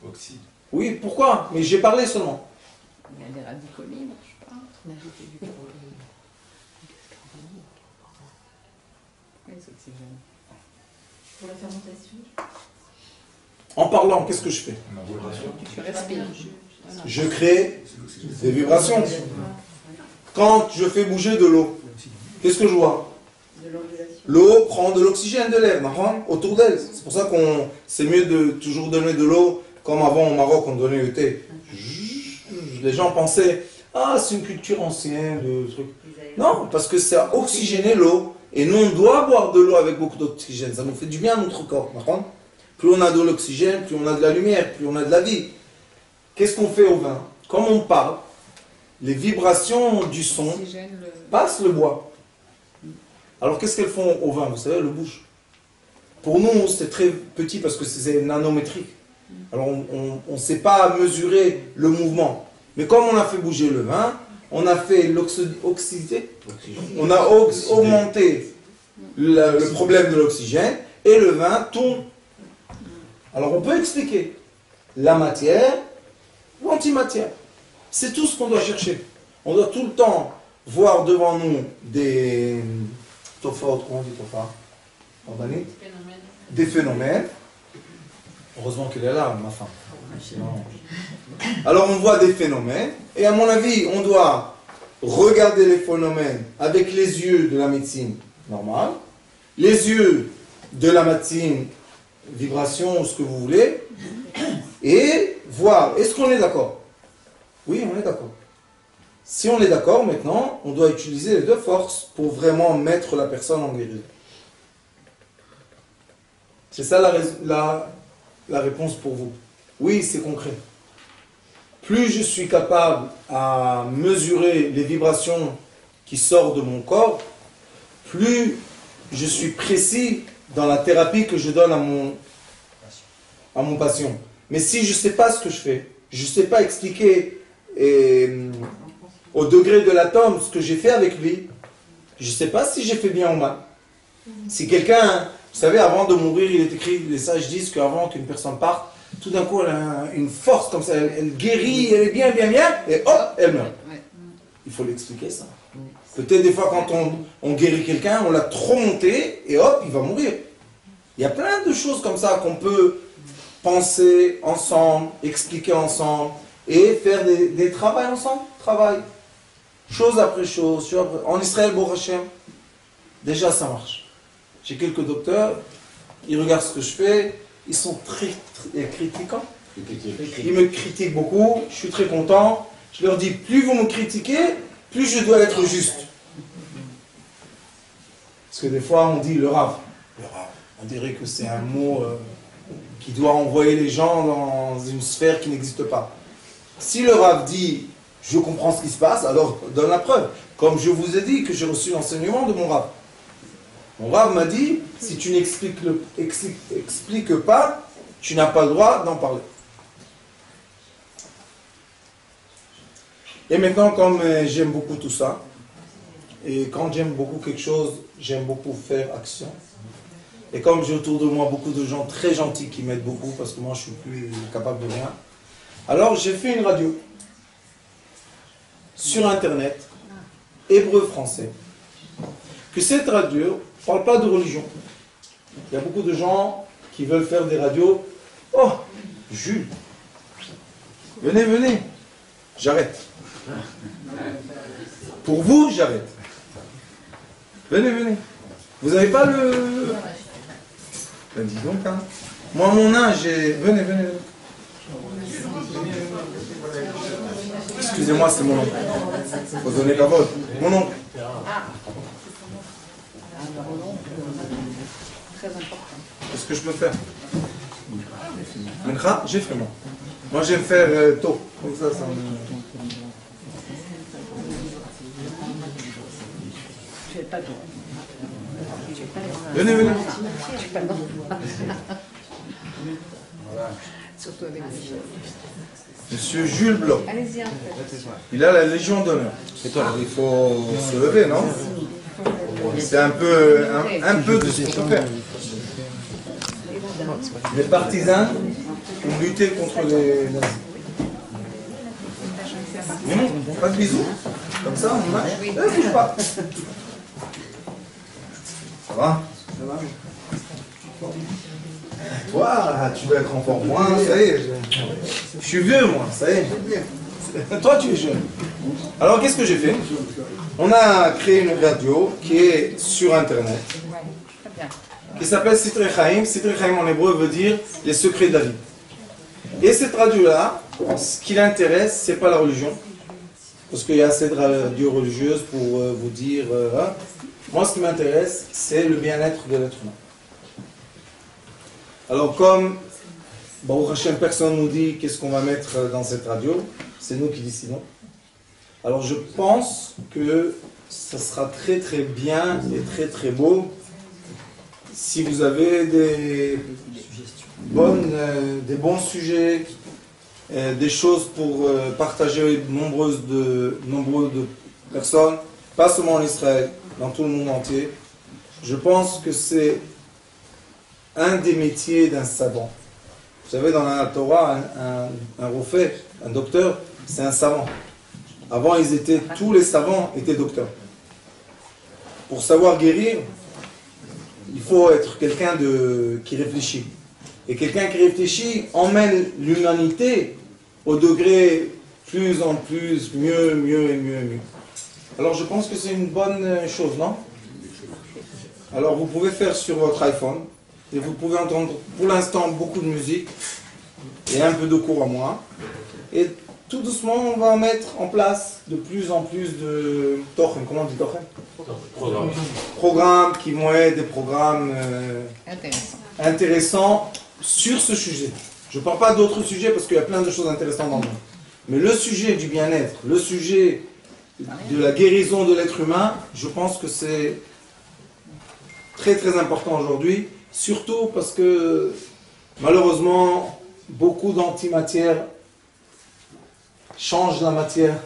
Oxyde. Oui, pourquoi? Mais j'ai parlé seulement. Il y a des radicaux libres, je sais pas. On a ajouté du carbone. Oui, c'est oxygène. Pour la fermentation. En parlant, qu'est-ce que je fais? Tu respires. Je crée des vibrations. Quand je fais bouger de l'eau, qu'est-ce que je vois? L'eau prend de l'oxygène de l'air, autour d'elle. C'est pour ça qu'on c'est mieux de toujours donner de l'eau, comme avant au Maroc on donnait le thé. Les gens pensaient, ah c'est une culture ancienne, de trucs. Non, parce que ça a oxygéné l'eau. Et nous on doit boire de l'eau avec beaucoup d'oxygène. Ça nous fait du bien à notre corps. Plus on a de l'oxygène, plus on a de la lumière, plus on a de la vie. Qu'est-ce qu'on fait au vin? Comme on parle, les vibrations du son passent le bois. Alors qu'est-ce qu'elles font au vin? Vous savez, le bouche. Pour nous, c'est très petit parce que c'est nanométrique. Alors on ne sait pas mesurer le mouvement. Mais comme on a fait bouger le vin, on a fait l'oxydité, on a augmenté le problème de l'oxygène et le vin tourne. Alors on peut expliquer la matière, l'antimatière. C'est tout ce qu'on doit chercher. On doit tout le temps voir devant nous des des phénomènes. Heureusement qu'il est là, ma femme. Alors on voit des phénomènes, et à mon avis, on doit regarder les phénomènes avec les yeux de la médecine normale, les yeux de la médecine vibration, ce que vous voulez, et voir, est-ce qu'on est d'accord? Oui, on est d'accord. Si on est d'accord, maintenant, on doit utiliser les deux forces pour vraiment mettre la personne en guérison. C'est ça la réponse pour vous. Oui, c'est concret. Plus je suis capable à mesurer les vibrations qui sortent de mon corps, plus je suis précis dans la thérapie que je donne à mon patient. Mais si je ne sais pas ce que je fais, je ne sais pas expliquer au degré de l'atome ce que j'ai fait avec lui, je ne sais pas si j'ai fait bien ou mal. Si quelqu'un, vous savez, avant de mourir, il est écrit, les sages disent qu'avant qu'une personne parte, tout d'un coup elle a une force comme ça, elle guérit, elle est bien, et hop, elle meurt. Il faut l'expliquer ça. Peut-être des fois quand on guérit quelqu'un, on l'a trop monté, et hop, il va mourir. Il y a plein de choses comme ça qu'on peut penser ensemble, expliquer ensemble, et faire des travaux ensemble, chose après chose. En Israël, Baruch Hashem, déjà ça marche. J'ai quelques docteurs, ils regardent ce que je fais, ils sont très critiquants. Ils me critiquent beaucoup, je suis très content. Je leur dis, plus vous me critiquez, plus je dois être juste. Parce que des fois on dit le Rav, on dirait que c'est un mot qui doit envoyer les gens dans une sphère qui n'existe pas. Si le Rav dit, je comprends ce qui se passe, alors donne la preuve. Comme je vous ai dit que j'ai reçu l'enseignement de mon Rav. Mon Rav m'a dit, si tu n'expliques expliques pas, tu n'as pas le droit d'en parler. Et maintenant, comme j'aime beaucoup tout ça, et quand j'aime beaucoup quelque chose, j'aime beaucoup faire action. Et comme j'ai autour de moi beaucoup de gens très gentils qui m'aident beaucoup, parce que moi je suis plus capable de rien, alors j'ai fait une radio sur internet, hébreu-français, que cette radio ne parle pas de religion. Il y a beaucoup de gens qui veulent faire des radios. Oh, Jules, venez, venez, j'arrête. Pour vous, j'arrête. Venez, venez. Vous n'avez pas le... Ben dis donc, hein. Moi, à mon âge, venez, venez. Excusez-moi, c'est mon oncle. Faut donner la vote. Mon oncle. Très important. Qu'est-ce que je peux faire? Mincha, j'ai fait moi. Moi, j'aime faire tôt. Comme ça, ça me... Tu n'es pas bon. Venez, venez. Tu n'es pas bon. Surtout avec les chefs. Monsieur Jules Blanc. Allez-y un peu. Il a la Légion d'honneur. Et toi, il faut se lever, non? C'est un peu de ce qu'on peut faire. Les partisans ont lutté contre les nazis. Non, pas de bisous. Comme ça, on marche. Bouge pas. Ça va? Toi, tu vas être en forme. Moi, ça y est. Je suis vieux, moi, ça y est. Toi, tu es jeune. Alors, qu'est-ce que j'ai fait? On a créé une radio qui est sur Internet, qui s'appelle Sitrei Chaim. Sitrei Chaim en hébreu veut dire les secrets de la vie. Et cette radio-là, ce qui l'intéresse, c'est pas la religion, parce qu'il y a assez de radios religieuses pour vous dire. Moi, ce qui m'intéresse, c'est le bien-être de l'être humain. Alors, comme Baruch Hashem, personne nous dit qu'est-ce qu'on va mettre dans cette radio, c'est nous qui décidons. Alors, je pense que ça sera très très bien et très très beau si vous avez des bons sujets, des choses pour partager nombreuses de personnes, pas seulement en Israël, dans tout le monde entier. Je pense que c'est un des métiers d'un savant. Vous savez, dans la Torah, un rofé, un docteur, c'est un savant. Avant, tous les savants étaient docteurs. Pour savoir guérir, il faut être quelqu'un qui réfléchit. Et quelqu'un qui réfléchit emmène l'humanité au degré plus en plus, mieux, mieux et mieux et mieux. Alors je pense que c'est une bonne chose, non? Alors vous pouvez faire sur votre iPhone, et vous pouvez entendre pour l'instant beaucoup de musique, et un peu de cours à moi. Et tout doucement, on va mettre en place de plus en plus de tochen, comment on dit tochen? Programmes qui vont être des programmes intéressants sur ce sujet. Je ne parle pas d'autres sujets parce qu'il y a plein de choses intéressantes dans le monde. Mais le sujet du bien-être, le sujet de la guérison de l'être humain, je pense que c'est très très important aujourd'hui, surtout parce que malheureusement, beaucoup d'antimatière changent la matière.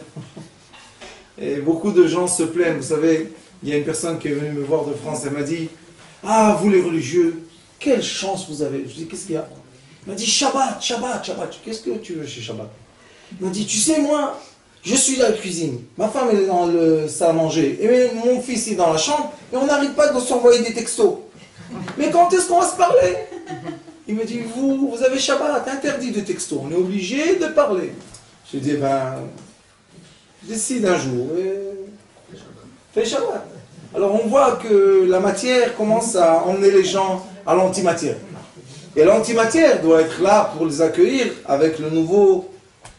Et beaucoup de gens se plaignent. Vous savez, il y a une personne qui est venue me voir de France, elle m'a dit « Ah, vous les religieux, quelle chance vous avez !» Je dis « Qu'est-ce qu'il y a ?» Il m'a dit « Shabbat, Shabbat, Shabbat. » Qu'est-ce que tu veux chez Shabbat? Il m'a dit « Tu sais, moi, je suis dans la cuisine, ma femme elle est dans le salle à manger, et mon fils est dans la chambre, et on n'arrête pas de s'envoyer des textos. Mais quand est-ce qu'on va se parler ?» Il me dit « Vous avez Shabbat, interdit de textos, on est obligé de parler. » Je lui ai dit « Ben, décide un jour, et fais Shabbat. » Alors on voit que la matière commence à emmener les gens à l'antimatière. Et l'antimatière doit être là pour les accueillir avec le nouveau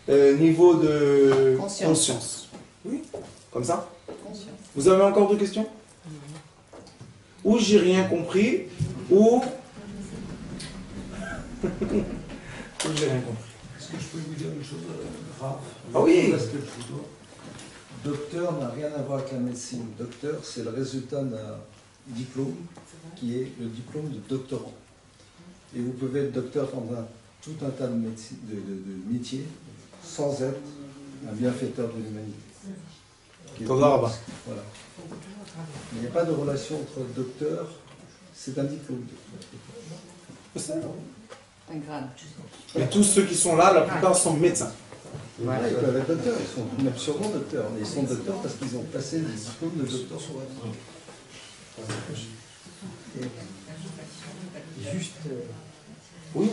niveau de conscience. Oui, comme ça. Conscience. Vous avez encore deux questions? Ou j'ai rien compris, ou j'ai rien compris. Est-ce que je peux vous dire une chose grave? Ah oui. Docteur n'a rien à voir avec la médecine. Docteur, c'est le résultat diplôme qui est le diplôme de doctorant. Et vous pouvez être docteur dans tout un tas de métiers sans être un bienfaiteur de l'humanité. Voilà. Il n'y a pas de relation entre docteur, c'est un diplôme. Un grade. Et tous ceux qui sont là, la plupart sont médecins. Voilà, ils peuvent être docteurs, ils sont même sûrement docteurs. Mais ils sont docteurs parce qu'ils ont passé des diplômes de docteur. Juste Oui,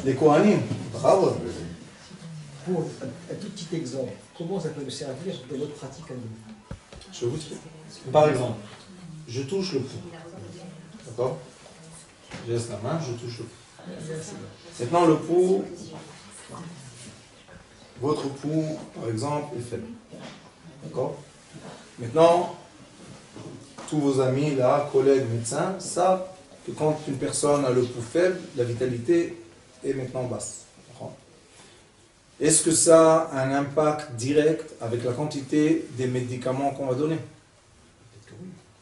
les Kohanim, bravo. pour un tout petit exemple, comment ça peut nous servir dans notre pratique à nous? Je vous dis. Par exemple, je touche le pouls. D'accord? Je laisse la main, je touche le pouls. Maintenant, le pouls, votre pouls, par exemple, est faible. D'accord? Maintenant, tous vos amis, là, collègues, médecins, savent que quand une personne a le pouls faible, la vitalité est maintenant basse. Est-ce que ça a un impact direct avec la quantité des médicaments qu'on va donner?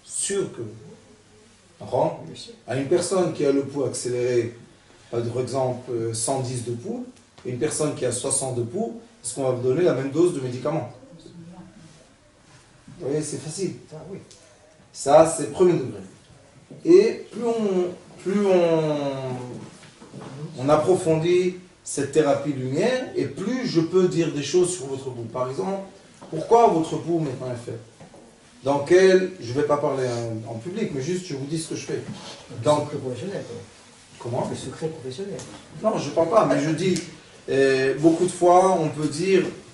Sûr que oui. À une personne qui a le pouls accéléré, par exemple 110 de pouls, et une personne qui a 60 de pouls, est-ce qu'on va donner la même dose de médicaments? Vous voyez, c'est facile. Ça, c'est premier degré. Et plus on approfondit cette thérapie lumière, et plus je peux dire des choses sur votre pouls. Par exemple, pourquoi votre pouls maintenant est faible? Dans quel, je ne vais pas parler en public, mais juste je vous dis ce que je fais. Donc, le secret professionnel. Comment? Le secret professionnel. Non, je ne parle pas, mais je dis, beaucoup de fois, on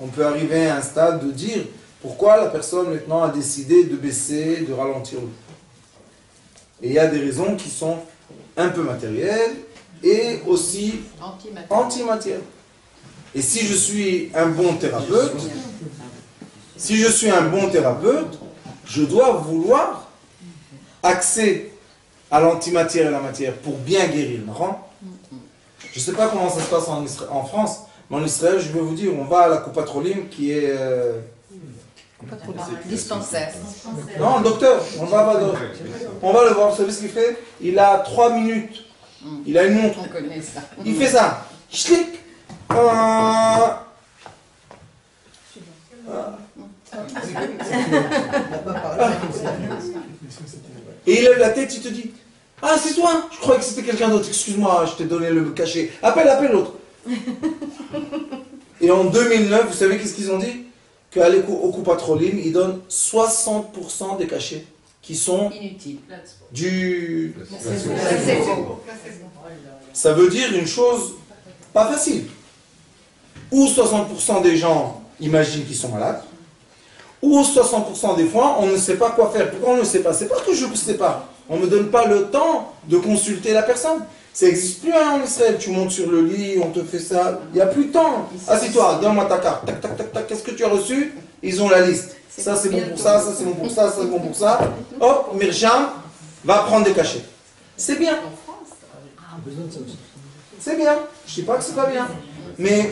peut arriver à un stade de dire pourquoi la personne maintenant a décidé de baisser, de ralentir le pouls. Et il y a des raisons qui sont un peu matérielles et aussi antimatérielles. Et si je suis un bon thérapeute, je dois vouloir axer à l'antimatière et la matière pour bien guérir. Je ne sais pas comment ça se passe en France, mais en Israël, je vais vous dire, on va à la Coupatrolim qui est... dispensaire. Non, docteur, on va le voir, vous savez ce qu'il fait? Il a 3 minutes, il a une montre, On connaît ça. il fait ça, schlick, et il lève la tête, il te dit, ah c'est toi, je croyais que c'était quelqu'un d'autre, excuse-moi, je t'ai donné le cachet, appelle l'autre. Et en 2009, vous savez qu'est-ce qu'ils ont dit? Qu'au Coupatrolim, ils donnent 60% des cachets qui sont inutiles. du... Ça veut dire une chose pas facile. Ou 60% des gens imaginent qu'ils sont malades, ou 60% des fois, on ne sait pas quoi faire. Pourquoi on ne sait pas? C'est pas que je ne sais pas. On ne me donne pas le temps de consulter la personne. Ça n'existe plus en Israël. Tu montes sur le lit, on te fait ça. Il n'y a plus de temps. Assieds-toi, donne-moi ta carte. Tac, tac, tac, tac. Qu'est-ce que tu as reçu? Ils ont la liste. Ça c'est bon pour ça, ça c'est bon pour ça, ça c'est bon pour ça. Hop, Mirjam va prendre des cachets. C'est bien. C'est bien. Je ne dis pas que c'est pas bien. Mais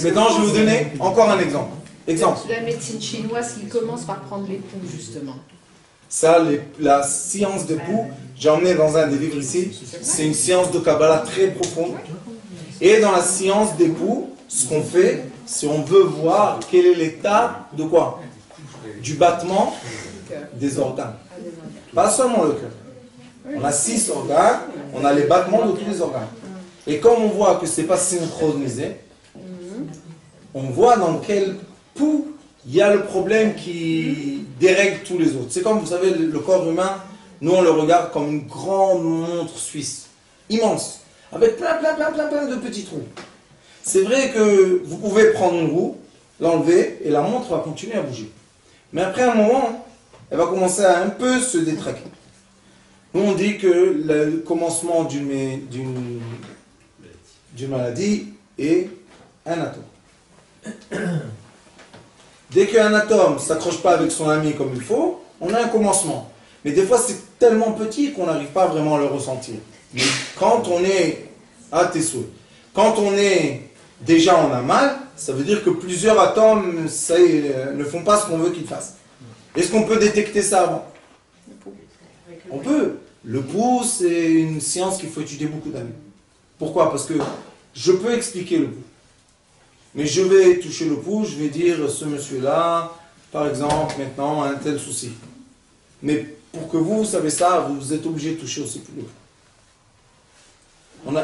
maintenant, je vais vous donner encore un exemple. La médecine chinoise qui commence par prendre les pouls, justement. Ça, la science des pouls, j'ai emmené dans un des livres ici, c'est une science de Kabbalah très profonde. Et dans la science des pouls, ce qu'on fait, c'est on veut voir quel est l'état de quoi? Du battement des organes. Pas seulement le cœur. On a 6 organes, on a les battements de tous les organes. Et comme on voit que ce n'est pas synchronisé, on voit dans quel pouls il y a le problème qui dérègle tous les autres. C'est comme, vous savez, le corps humain, nous on le regarde comme une grande montre suisse, immense, avec plein de petits trous. C'est vrai que vous pouvez prendre une roue, l'enlever, et la montre va continuer à bouger. Mais après un moment, elle va commencer à un peu se détraquer. Nous on dit que le commencement d'une maladie est un atome. Dès qu'un atome ne s'accroche pas avec son ami comme il faut, on a un commencement. Mais des fois, c'est tellement petit qu'on n'arrive pas vraiment à le ressentir. Mais quand on est à tes souhaits, quand on est déjà on a mal, ça veut dire que plusieurs atomes ça y est, ne font pas ce qu'on veut qu'ils fassent. Est-ce qu'on peut détecter ça avant? On peut. Le pouls, c'est une science qu'il faut étudier beaucoup d'années. Pourquoi? Parce que je peux expliquer le pouls. Mais je vais toucher le pouls, je vais dire, ce monsieur-là, par exemple, maintenant, a un tel souci. Mais pour que vous savez ça, vous êtes obligé de toucher aussi le pouls.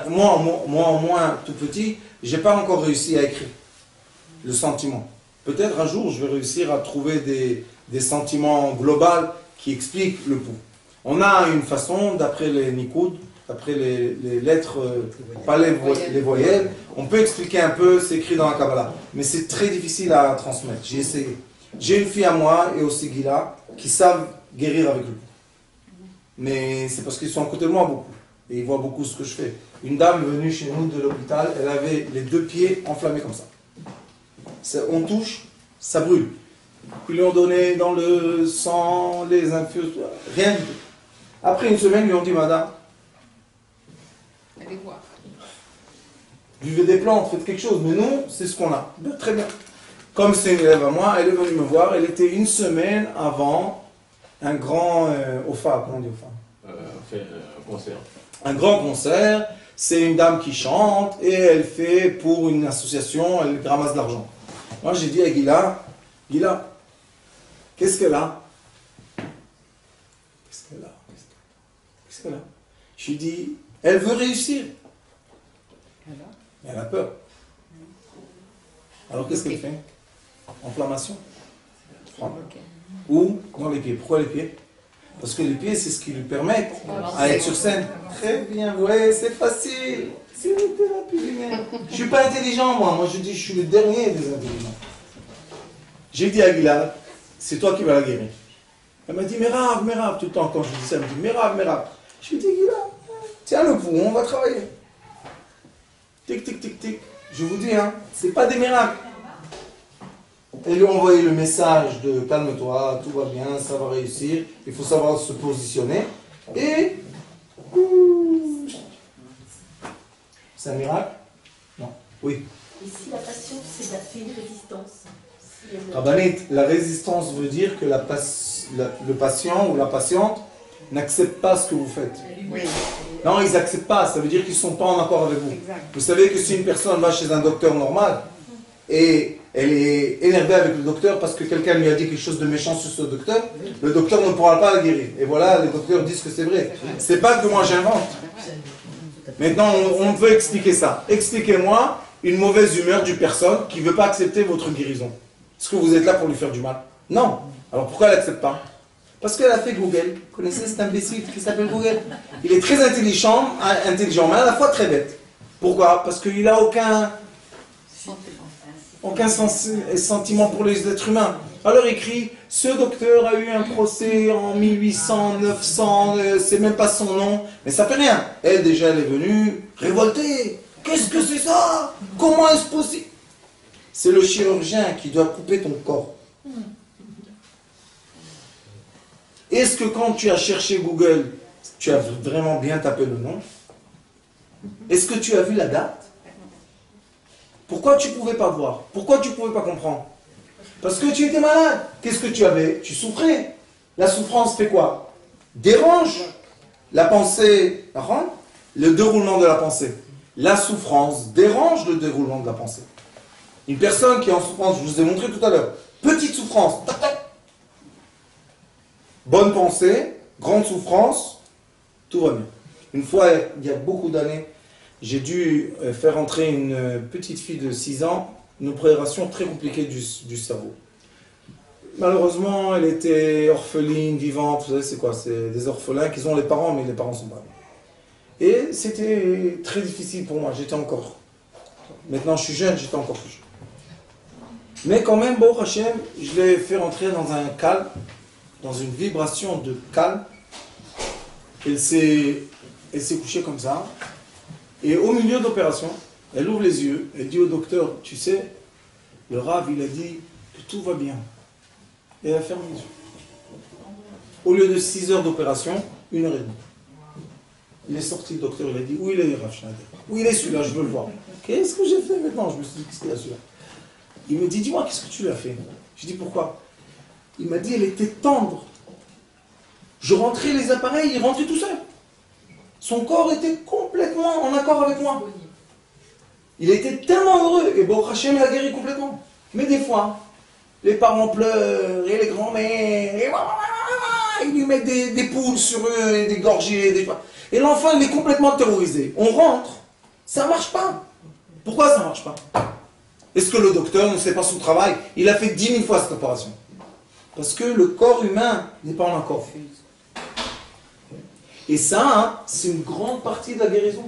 Moi, au moins, tout petit, je n'ai pas encore réussi à écrire le sentiment. Peut-être un jour, je vais réussir à trouver des sentiments globaux qui expliquent le pouls. On a une façon, d'après les Nikoud, d'après les lettres, pas les voyelles, on peut expliquer un peu, c'est écrit dans la Kabbalah. Mais c'est très difficile à transmettre. J'ai essayé. J'ai une fille à moi, et aussi Gila, qui savent guérir avec le pouls. Mais c'est parce qu'ils sont à côté de moi beaucoup. Et ils voient beaucoup ce que je fais. Une dame venue chez nous de l'hôpital, elle avait les 2 pieds enflammés comme ça. On touche, ça brûle. Ils lui ont donné dans le sang, les infus, rien du tout. Après une semaine, ils lui ont dit, madame, Allez voir. buvez des plantes, faites quelque chose. Mais nous, c'est ce qu'on a. Ben, très bien. Comme c'est une élève à moi, elle est venue me voir. Elle était une semaine avant un grand OFA, comment on dit OFA? Un concert. Un grand concert. C'est une dame qui chante et elle fait pour une association, elle ramasse de l'argent. Moi, j'ai dit à Gila, qu'est-ce qu'elle a? Qu'est-ce qu'elle a? Je lui dis, elle veut réussir. Mais elle a peur. Alors qu'est-ce qu'elle fait? Inflammation. Ou dans les pieds. Pourquoi les pieds? Parce que les pieds, c'est ce qui lui permet à être sur scène. Très bien, ouais, c'est facile. C'est une thérapie lumière. Je ne suis pas intelligent, moi. Moi, je dis, je suis le dernier des intelligents. J'ai dit à Gila, c'est toi qui vas la guérir. Elle m'a dit, Merav, tout le temps, quand je dis ça, elle me dit, Merav. Je lui dis, Gila, tiens le pouls, on va travailler. Tic, tic, tic, tic. Je vous dis, hein, c'est pas des miracles. Elle lui a envoyé le message de calme-toi, tout va bien, ça va réussir, il faut savoir se positionner. Et c'est un miracle? Non. Oui. Et si la passion, c'est une résistance? Rabbanit, la résistance veut dire que le patient ou la patiente n'accepte pas ce que vous faites. Oui. Non, ils n'acceptent pas, ça veut dire qu'ils ne sont pas en accord avec vous. Exact. Vous savez que si une personne va chez un docteur normal et elle est énervée avec le docteur parce que quelqu'un lui a dit quelque chose de méchant sur ce docteur, le docteur ne pourra pas la guérir. Et voilà, les docteurs disent que c'est vrai. C'est pas que moi j'invente. Maintenant, on veut expliquer ça. Expliquez-moi une mauvaise humeur d'une personne qui ne veut pas accepter votre guérison. Est-ce que vous êtes là pour lui faire du mal? Non. Alors pourquoi elle n'accepte pas? Parce qu'elle a fait Google. Vous connaissez cet imbécile qui s'appelle Google? Il est très intelligent, mais à la fois très bête. Pourquoi? Parce qu'il n'a aucun sentiment pour les êtres humains. Alors il écrit, ce docteur a eu un procès en 1800, 900, c'est même pas son nom, mais ça fait rien. Elle déjà, elle est venue révoltée. Qu'est-ce que c'est ça? Comment est-ce possible? C'est le chirurgien qui doit couper ton corps. Est-ce que quand tu as cherché Google, tu as vraiment bien tapé le nom? Est-ce que tu as vu la date? Pourquoi tu ne pouvais pas voir? Pourquoi tu ne pouvais pas comprendre? Parce que tu étais malade. Qu'est-ce que tu avais? Tu souffrais. La souffrance fait quoi? Dérange la pensée, le déroulement de la pensée. La souffrance dérange le déroulement de la pensée. Une personne qui est en souffrance, je vous ai montré tout à l'heure, petite souffrance, tac, tac. Bonne pensée, grande souffrance, tout va bien. Une fois, il y a beaucoup d'années, j'ai dû faire entrer une petite fille de 6 ans, une opération très compliquée du cerveau. Malheureusement, elle était orpheline, vivante, vous savez c'est quoi? C'est des orphelins qui ont les parents, mais les parents sont pas là. Et c'était très difficile pour moi, j'étais encore... Maintenant je suis jeune, j'étais encore plus jeune. Mais quand même, Baruch Hashem, je l'ai fait rentrer dans un calme, dans une vibration de calme. Elle s'est couchée comme ça. Et au milieu de l'opération, elle ouvre les yeux, elle dit au docteur, tu sais, le Rav, il a dit que tout va bien. Et elle ferme les yeux. Au lieu de 6 heures d'opération, 1 heure et demie. Il est sorti, le docteur, il a dit, où il est Rav Schneider? Où il est celui-là, je veux le voir. Qu'est-ce que j'ai fait maintenant? Je me suis dit, qu'est-ce qu'il y a celui-là? Il me dit, dis-moi, qu'est-ce que tu lui as fait? Je dis, pourquoi? Il m'a dit, elle était tendre. Je rentrais les appareils, il rentrait tout seul. Son corps était complètement en accord avec moi. Il était tellement heureux, et Baruch Hashem l'a guéri complètement. Mais des fois, les parents pleurent, et les grands-mères, et ils lui mettent des poules sur eux, et des gorgées, et l'enfant il est complètement terrorisé. On rentre, ça ne marche pas. Pourquoi ça ne marche pas? Est-ce que le docteur ne sait pas son travail? Il a fait 10 000 fois cette opération. Parce que le corps humain n'est pas en accord. Et ça, c'est une grande partie de la guérison.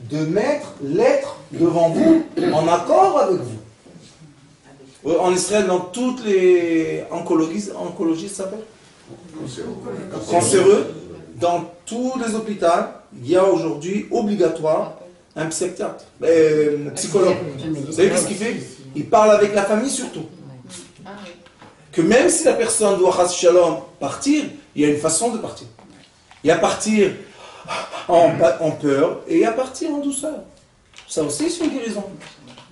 De mettre l'être devant vous, en accord avec vous. En Israël, dans toutes les oncologistes, ça s'appelle cancéreux, dans tous les hôpitaux, il y a aujourd'hui obligatoire un psychiatre, psychologue. Vous savez qu'est-ce qu'il fait? Il parle avec la famille surtout. Que même si la personne doit chas shalom partir, il y a une façon de partir. Il y a partir en peur et il y a partir en douceur. Ça aussi c'est une guérison.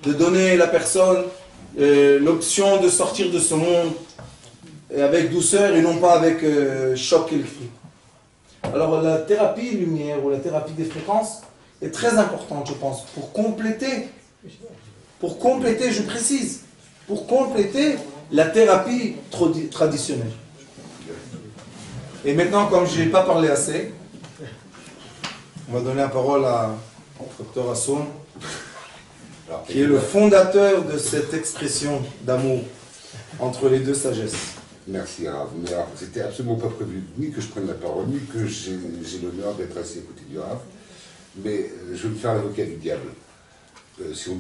De donner à la personne l'option de sortir de ce monde avec douceur et non pas avec choc électrique. Alors la thérapie lumière ou la thérapie des fréquences est très importante, je pense, pour compléter, je précise, pour compléter la thérapie traditionnelle. Et maintenant, comme je n'ai pas parlé assez, on va donner la parole à Dr Hasson, qui est le fondateur de cette expression d'amour entre les deux sagesses. Merci Rav. Mais alors, c'était absolument pas prévu ni que je prenne la parole, ni que j'ai l'honneur d'être assis à côté du Rav. Mais je vais me faire l'avocat du diable. Si on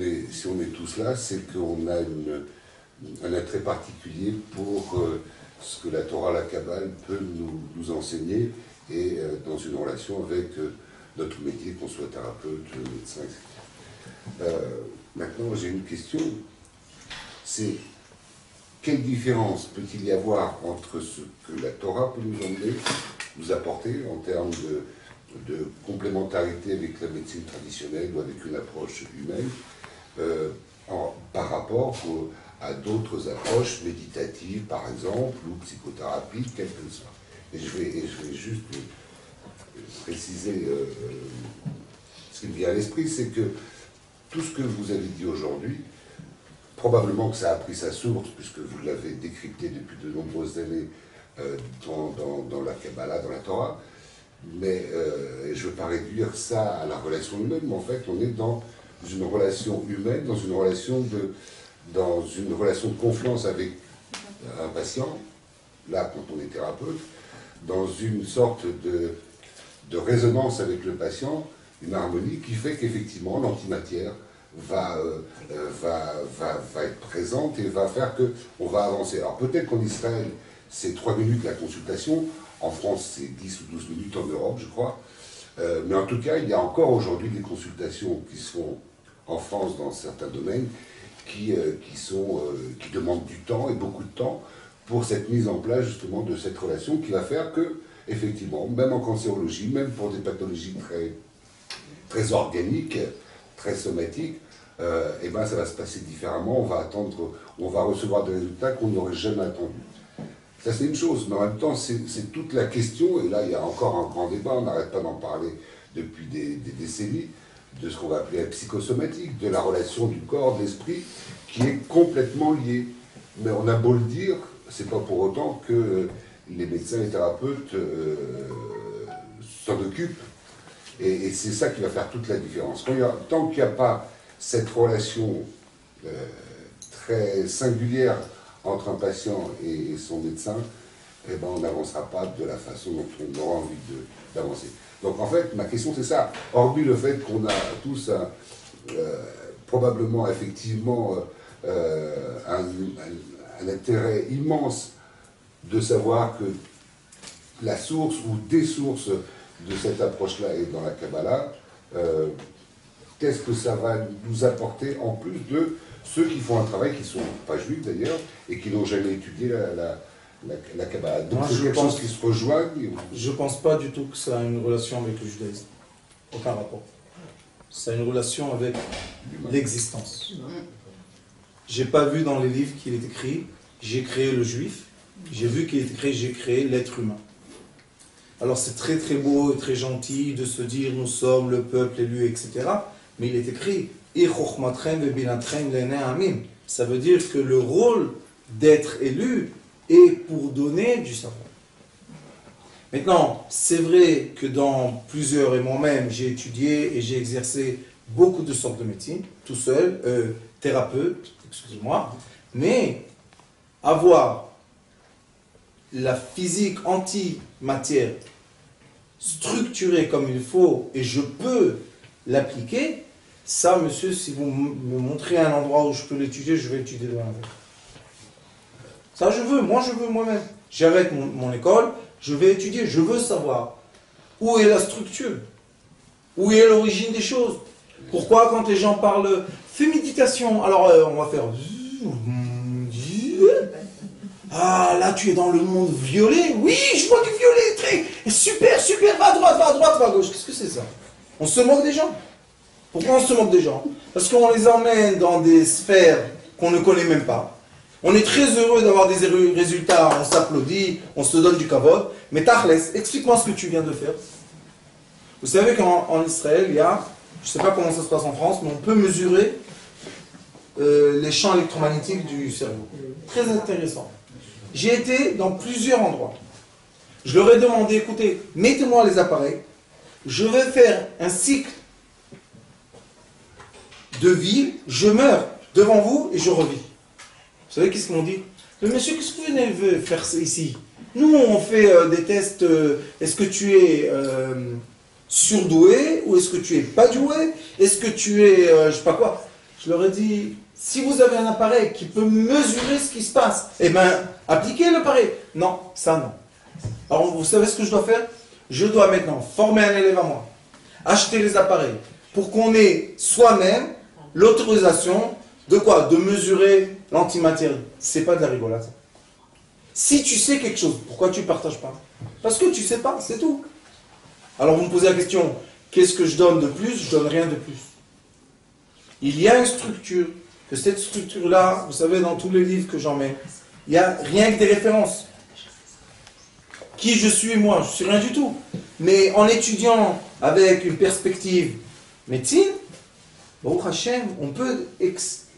est tous là, c'est qu'on a un attrait particulier pour ce que la Torah, la Kabbale peut nous enseigner et dans une relation avec notre métier, qu'on soit thérapeute, médecin, etc. Maintenant, j'ai une question. C'est quelle différence peut-il y avoir entre ce que la Torah peut nous emmener, nous apporter en termes de complémentarité avec la médecine traditionnelle ou avec une approche humaine par rapport à d'autres approches méditatives, par exemple, ou psychothérapiques, quelles qu'elles soient. Et je vais juste préciser ce qui me vient à l'esprit, c'est que tout ce que vous avez dit aujourd'hui, probablement que ça a pris sa source, puisque vous l'avez décrypté depuis de nombreuses années dans la Kabbalah, dans la Torah, mais je ne veux pas réduire ça à la relation humaine, mais en fait, on est dans une relation humaine, dans une relation de confiance avec un patient, là, quand on est thérapeute, dans une sorte de résonance avec le patient, une harmonie qui fait qu'effectivement, l'antimatière va être présente et va faire qu'on va avancer. Alors peut-être qu'en Israël, c'est 3 minutes la consultation, en France, c'est 10 ou 12 minutes en Europe, je crois. Mais en tout cas, il y a encore aujourd'hui des consultations qui se font en France dans certains domaines qui demandent du temps et beaucoup de temps pour cette mise en place justement de cette relation qui va faire que, effectivement, même en cancérologie, même pour des pathologies très organiques, très somatiques, eh ben, ça va se passer différemment. On va recevoir des résultats qu'on n'aurait jamais attendus. Ça, c'est une chose, mais en même temps, c'est toute la question, et là, il y a encore un grand débat, on n'arrête pas d'en parler depuis des décennies, de ce qu'on va appeler la psychosomatique, de la relation du corps, de l'esprit, qui est complètement liée. Mais on a beau le dire, c'est pas pour autant que les médecins et les thérapeutes s'en occupent. Et c'est ça qui va faire toute la différence. Tant qu'il n'y a pas cette relation très singulière entre un patient et son médecin, eh ben, on n'avancera pas de la façon dont on aura envie d'avancer. Donc en fait, ma question c'est ça. Hormis le fait qu'on a tous probablement effectivement un intérêt immense de savoir que la source ou des sources de cette approche-là est dans la Kabbalah, qu'est-ce que ça va nous apporter en plus de ceux qui font un travail, qui ne sont pas juifs d'ailleurs, et qui n'ont jamais étudié la Kabbalah. Donc c'est quelque chose qui se rejoignent. Je ne pense pas du tout que ça a une relation avec le judaïsme. Aucun rapport. Ça a une relation avec l'existence. J'ai pas vu dans les livres qu'il est écrit « J'ai créé le juif » J'ai vu qu'il est écrit, j'ai créé l'être humain. Alors c'est très très beau et très gentil de se dire nous sommes le peuple élu, etc. Mais il est écrit ça veut dire que le rôle d'être élu est pour donner du savoir. Maintenant, c'est vrai que dans plusieurs, et moi-même, j'ai étudié et j'ai exercé beaucoup de sortes de médecine, tout seul, thérapeute, excusez-moi, mais avoir la physique anti-matière structurée comme il faut, et je peux l'appliquer, ça, monsieur, si vous me montrez un endroit où je peux l'étudier, je vais l'étudier demain avec. Ça, je veux moi-même. J'arrête mon école, je vais étudier, je veux savoir où est la structure, où est l'origine des choses. Pourquoi quand les gens parlent, fais méditation, alors on va faire... Ah, là tu es dans le monde violet, oui, je vois du violet, très super, super, va à droite, va à gauche. Qu'est-ce que c'est ça? On se moque des gens. Pourquoi on se moque des gens? Parce qu'on les emmène dans des sphères qu'on ne connaît même pas. On est très heureux d'avoir des résultats, on s'applaudit, on se donne du kavod. Mais Tachles, explique-moi ce que tu viens de faire. Vous savez qu'en Israël, il y a, je ne sais pas comment ça se passe en France, mais on peut mesurer les champs électromagnétiques du cerveau. Très intéressant. J'ai été dans plusieurs endroits. Je leur ai demandé, écoutez, mettez-moi les appareils, je vais faire un cycle de vie, je meurs devant vous et je revis. Vous savez qu'est-ce qu'ils m'ont dit? Le monsieur, qu'est-ce que vous venez faire ici? Nous, on fait des tests, est-ce que tu es surdoué ou est-ce que tu es pas doué? Est-ce que tu es, je sais pas quoi? Je leur ai dit, si vous avez un appareil qui peut mesurer ce qui se passe, eh bien, appliquez l'appareil. Non, ça non. Alors, vous savez ce que je dois faire? Je dois maintenant former un élève à moi, acheter les appareils, pour qu'on ait soi-même l'autorisation de quoi? De mesurer l'antimatière. C'est pas de la rigolade. Si tu sais quelque chose, pourquoi tu ne partages pas? Parce que tu ne sais pas, c'est tout. Alors vous me posez la question, qu'est-ce que je donne de plus? Je donne rien de plus. Il y a une structure, que cette structure-là, vous savez, dans tous les livres que j'en mets, il n'y a rien que des références. Qui je suis, moi? Je ne suis rien du tout. Mais en étudiant avec une perspective médecine, Baruch Hashem, on peut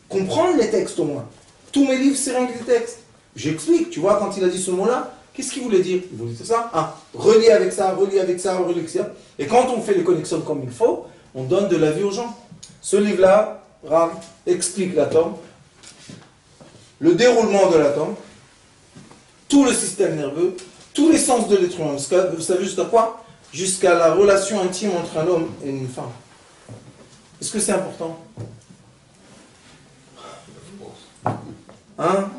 comprendre les textes au moins. Tous mes livres, c'est rien que des textes. J'explique, tu vois, quand il a dit ce mot-là, qu'est-ce qu'il voulait dire? Il voulait dire ça. Ah, relie avec ça, relie avec ça, relie avec ça. Et quand on fait les connexions comme il faut, on donne de la vie aux gens. Ce livre-là, Rav, explique l'atome, le déroulement de l'atome, tout le système nerveux, tous les sens de l'être humain. Vous savez jusqu'à quoi? Jusqu'à la relation intime entre un homme et une femme. Est-ce que c'est important? Hein?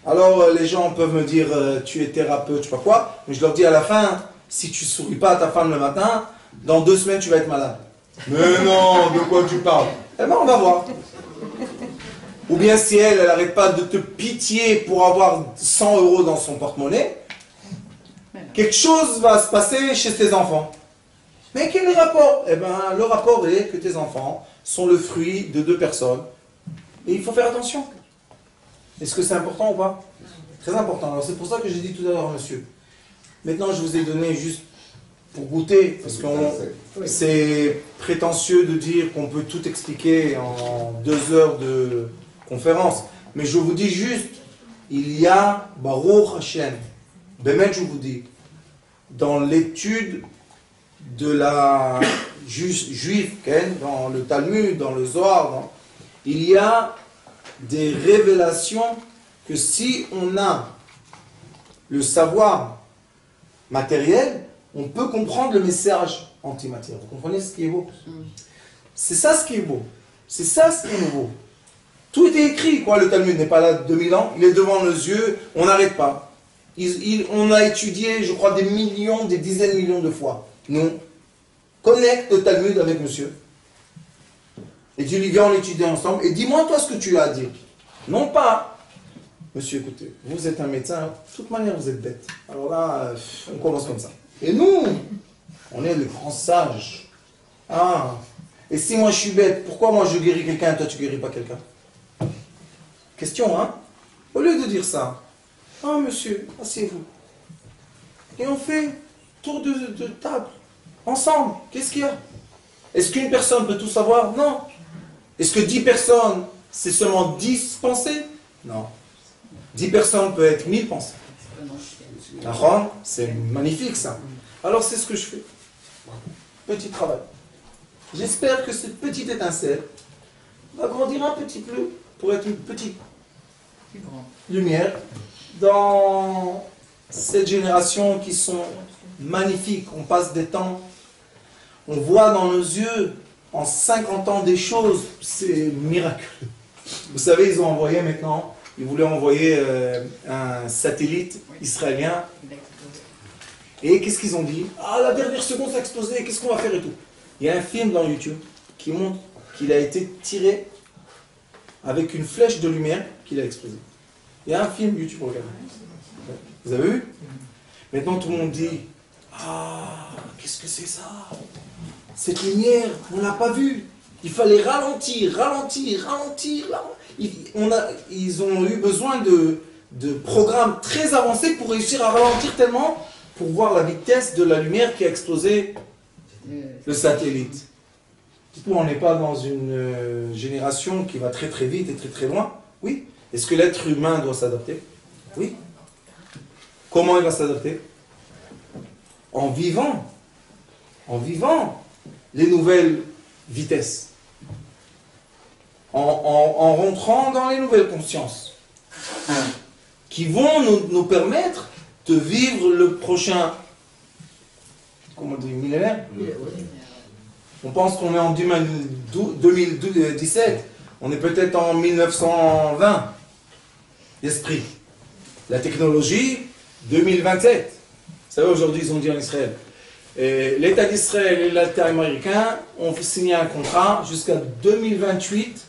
Alors les gens peuvent me dire tu es thérapeute, je sais pas quoi, mais je leur dis à la fin, si tu souris pas à ta femme le matin, dans 2 semaines tu vas être malade. Mais non, de quoi tu parles? Eh bien on va voir. Ou bien si elle n'arrête pas de te pitié pour avoir 100 € dans son porte-monnaie, quelque chose va se passer chez tes enfants. Mais quel est le rapport? Eh bien le rapport est que tes enfants sont le fruit de 2 personnes. Et il faut faire attention. Est-ce que c'est important ou pas? Très important. Alors c'est pour ça que j'ai dit tout à l'heure, monsieur. Maintenant, je vous ai donné juste pour goûter, parce que c'est prétentieux de dire qu'on peut tout expliquer en 2 heures de conférence. Mais je vous dis juste, il y a Baruch Hashem. Bémet, je vous dis, dans l'étude de la juive, dans le Talmud, dans le Zohar, il y a des révélations que si on a le savoir matériel, on peut comprendre le message antimatière. Vous comprenez ce qui est beau? C'est ça ce qui est beau. C'est ça ce qui est nouveau. Tout était écrit, quoi. Le Talmud n'est pas là 2000 ans, il est devant nos yeux, on n'arrête pas. On a étudié, je crois, des millions, des dizaines de millions de fois. Nous, connecte le Talmud avec monsieur. Et tu lui viens, on étudie ensemble, et dis-moi toi ce que tu as à dire. Non pas, monsieur, écoutez, vous êtes un médecin, de toute manière vous êtes bête. Alors là, on commence comme ça. Et nous, on est les grands sages. Ah, et si moi je suis bête, pourquoi moi je guéris quelqu'un et toi tu guéris pas quelqu'un? Question, hein? Au lieu de dire ça, Ah, monsieur, asseyez-vous. Et on fait tour de table, ensemble. Qu'est-ce qu'il y a? Est-ce qu'une personne peut tout savoir? Non. Est-ce que 10 personnes, c'est seulement 10 pensées? Non. 10 personnes peut être 1000 pensées. C'est magnifique ça. Alors c'est ce que je fais. Petit travail. J'espère que cette petite étincelle va grandir un petit peu pour être une petite lumière dans cette génération qui sont magnifiques. On passe des temps, on voit dans nos yeux en 50 ans des choses, c'est miraculeux. Vous savez, ils ont envoyé maintenant, ils voulaient envoyer un satellite israélien. Et qu'est-ce qu'ils ont dit? Ah, la dernière seconde, ça a explosé, qu'est-ce qu'on va faire et tout? Il y a un film dans YouTube qui montre qu'il a été tiré avec une flèche de lumière qu'il a explosé. Il y a un film YouTube, regardez. Vous avez vu? Maintenant, tout le monde dit, ah, qu'est-ce que c'est ça? Cette lumière, on ne l'a pas vue. Il fallait ralentir. Ils ont eu besoin de programmes très avancés pour réussir à ralentir tellement pour voir la vitesse de la lumière qui a explosé le satellite. Du coup, on n'est pas dans une génération qui va très très vite et très très loin. Oui. Est-ce que l'être humain doit s'adapter? Oui. Comment il va s'adapter? En vivant les nouvelles vitesses, en rentrant dans les nouvelles consciences, qui vont nous permettre de vivre le prochain, comment on dit, millénaire. On pense qu'on est en 2017, on est peut-être en 1920, l'esprit. La technologie, 2027. Vous savez, aujourd'hui, ils ont dit en Israël, l'État d'Israël et l'État américain ont signé un contrat jusqu'à 2028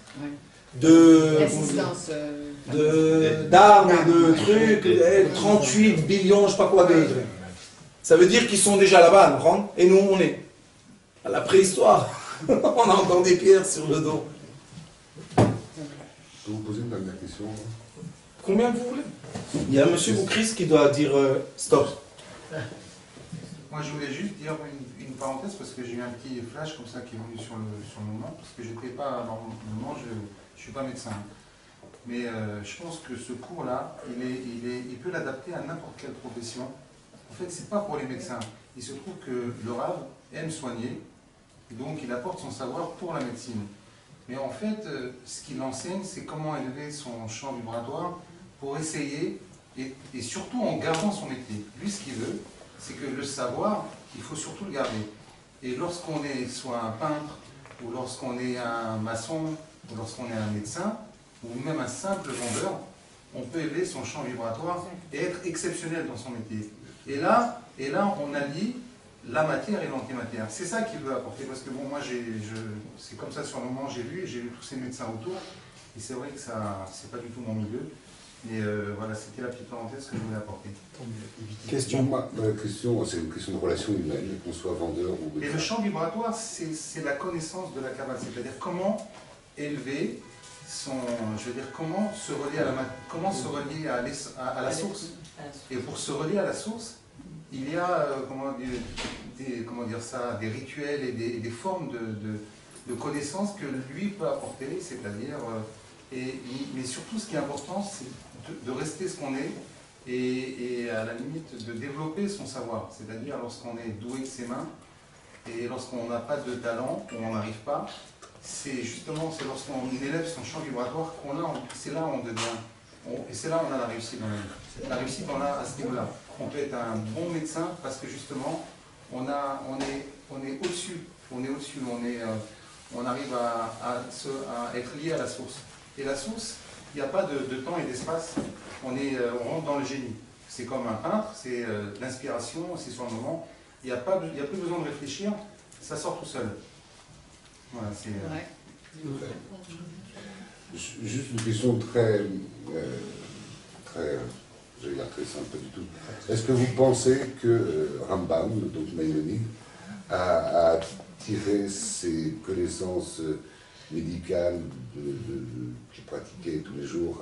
d'armes et de trucs, 38 billions, je ne sais pas quoi. Ça veut dire qu'ils sont déjà là-bas, et nous, on est à la préhistoire. On a encore des pierres sur le dos. Je peux vous poser une dernière question? Combien vous voulez? Il y a M. Boukris qui doit dire stop. Moi, je voulais juste dire une parenthèse parce que j'ai eu un petit flash comme ça qui est venu sur le moment, parce que je n'étais pas, normalement, je ne suis pas médecin. Mais je pense que ce cours-là, il peut l'adapter à n'importe quelle profession. En fait, ce n'est pas pour les médecins. Il se trouve que le Rav aime soigner, donc il apporte son savoir pour la médecine. Mais en fait, ce qu'il enseigne, c'est comment élever son champ vibratoire pour essayer, et surtout en gardant son métier. Lui, ce qu'il veut, c'est que le savoir, il faut surtout le garder. Et lorsqu'on est soit un peintre, ou lorsqu'on est un maçon, ou lorsqu'on est un médecin, ou même un simple vendeur, on peut élever son champ vibratoire et être exceptionnel dans son métier. Et là on allie la matière et l'antimatière. C'est ça qu'il veut apporter, parce que bon, moi, c'est comme ça sur le moment, j'ai vu tous ces médecins autour, et c'est vrai que ça, c'est pas du tout mon milieu. Mais voilà, c'était la petite parenthèse que je voulais apporter. Question. Ma question, c'est une question de relation humaine, qu'on soit vendeur ou... Et le champ vibratoire, c'est la connaissance de la Kabbalah, c'est-à-dire comment élever son... Je veux dire, comment se relier à la source. Et pour se relier à la source, il y a, des rituels et des formes de connaissances que lui peut apporter, c'est-à-dire... mais surtout, ce qui est important, c'est de rester ce qu'on est et à la limite de développer son savoir. C'est-à-dire lorsqu'on est doué de ses mains et lorsqu'on n'a pas de talent, ou on n'arrive pas, c'est lorsqu'on élève son champ vibratoire c'est là où on devient, et c'est là où on a la réussite dans la vie. La réussite, on l'a à ce niveau-là. On peut être un bon médecin parce que justement, on est au-dessus, on arrive à être lié à la source. Et la source, il n'y a pas de temps et d'espace, on rentre dans le génie. C'est comme un peintre, c'est l'inspiration, c'est sur le moment. Il n'y a plus besoin de réfléchir, ça sort tout seul. Voilà, c'est... Juste une question très simple, pas du tout. Est-ce que vous pensez que Rambam, donc Maïmonide, a tiré ses connaissances médicales qu'il pratiquait tous les jours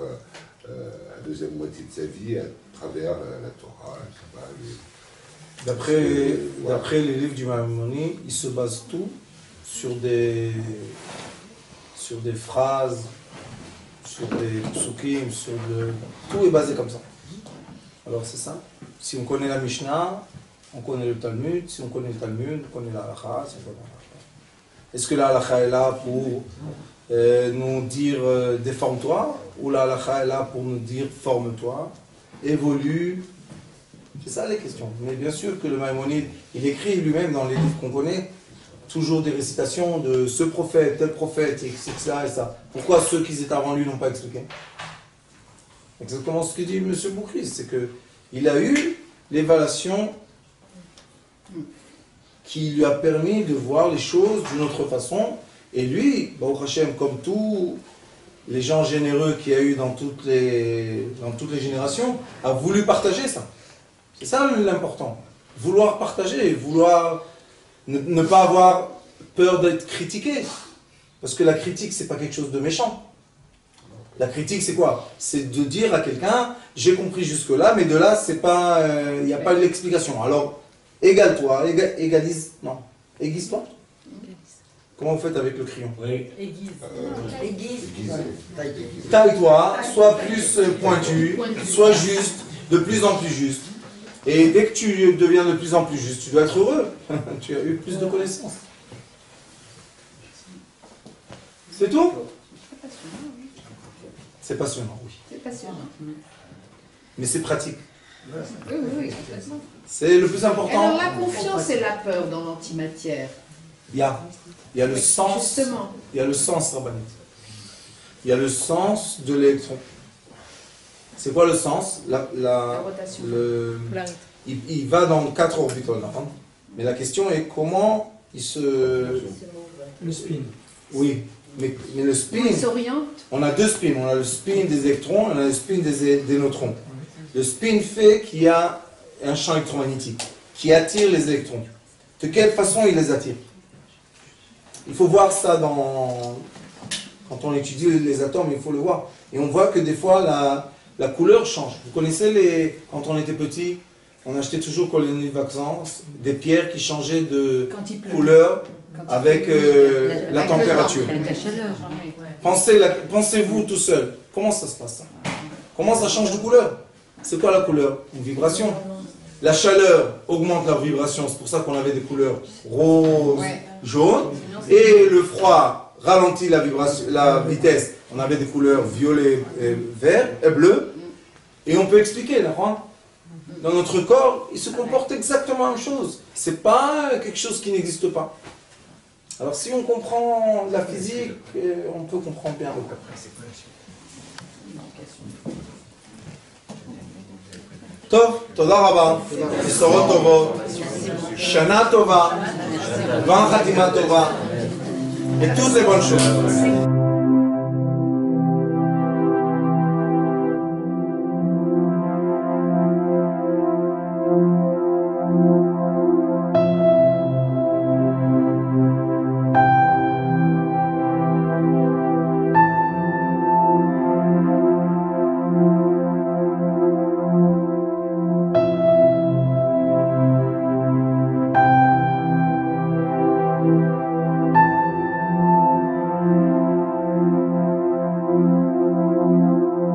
la deuxième moitié de sa vie à travers la Torah. D'après les livres du Maimonides, il se base tout sur des phrases, sur des psukim, tout est basé comme ça. Alors c'est ça. Si on connaît la Mishnah, on connaît le Talmud. Si on connaît le Talmud, on connaît la halakha. Est-ce que la halakha est là pour nous dire déforme-toi, ou la halakha est là pour nous dire forme-toi, évolue? C'est ça les questions. Mais bien sûr que le Maïmonide, il écrit lui-même dans les livres qu'on connaît, toujours des récitations de ce prophète, tel prophète, etc. et ça. Pourquoi ceux qui étaient avant lui n'ont pas expliqué? Exactement ce que dit M. Boukris, c'est qu'il a eu l'évaluation qui lui a permis de voir les choses d'une autre façon. Et lui, Baruch Hashem, comme tous les gens généreux qu'il y a eu dans toutes les générations, a voulu partager ça. C'est ça l'important. Vouloir partager, vouloir ne pas avoir peur d'être critiqué. Parce que la critique, c'est pas quelque chose de méchant. La critique, c'est quoi? C'est de dire à quelqu'un, j'ai compris jusque-là, mais de là, c'est pas, il n'y a pas l'explication. Alors, égale-toi, égalise, non, aiguise-toi. Comment vous faites avec le crayon? Oui. Aiguise. Taille-toi, sois plus pointu, sois juste, de plus en plus juste. Et dès que tu deviens de plus en plus juste, tu dois être heureux. Tu as eu plus de connaissances. C'est tout? C'est passionnant, oui. C'est passionnant. Mais c'est pratique. Oui, complètement. C'est le plus important. Alors la confiance et la peur dans l'antimatière. Il y a le sens. Justement. Il y a le sens rabbinique. Il y a le sens de l'électron. C'est quoi le sens? La rotation. Il va dans 4 orbites, mais la question est comment il se... Le spin. Oui, mais le spin... Il s'oriente. On a 2 spins. On a le spin des électrons et on a le spin des neutrons. Le spin fait qu'il y a un champ électromagnétique qui attire les électrons. De quelle façon il les attire? Il faut voir ça quand on étudie les atomes, il faut le voir. Et on voit que des fois, la couleur change. Vous connaissez, quand on était petit, on achetait toujours colonie de vacances, des pierres qui changeaient de couleur avec la température. Avec la chaleur. Pensez-vous tout seul, comment ça se passe? Comment ça change de couleur? C'est quoi la couleur? Une vibration. La chaleur augmente la vibration, c'est pour ça qu'on avait des couleurs rose, jaune, et le froid ralentit la vitesse. On avait des couleurs violet, vert et bleu, et on peut expliquer là. Dans notre corps, il se comporte exactement la même chose. C'est pas quelque chose qui n'existe pas. Alors si on comprend la physique, on peut comprendre bien. טוב, תודה רבה, בשורות טובות, שנה טובה, גמר חתימה טובה, et toutes les bonnes choses.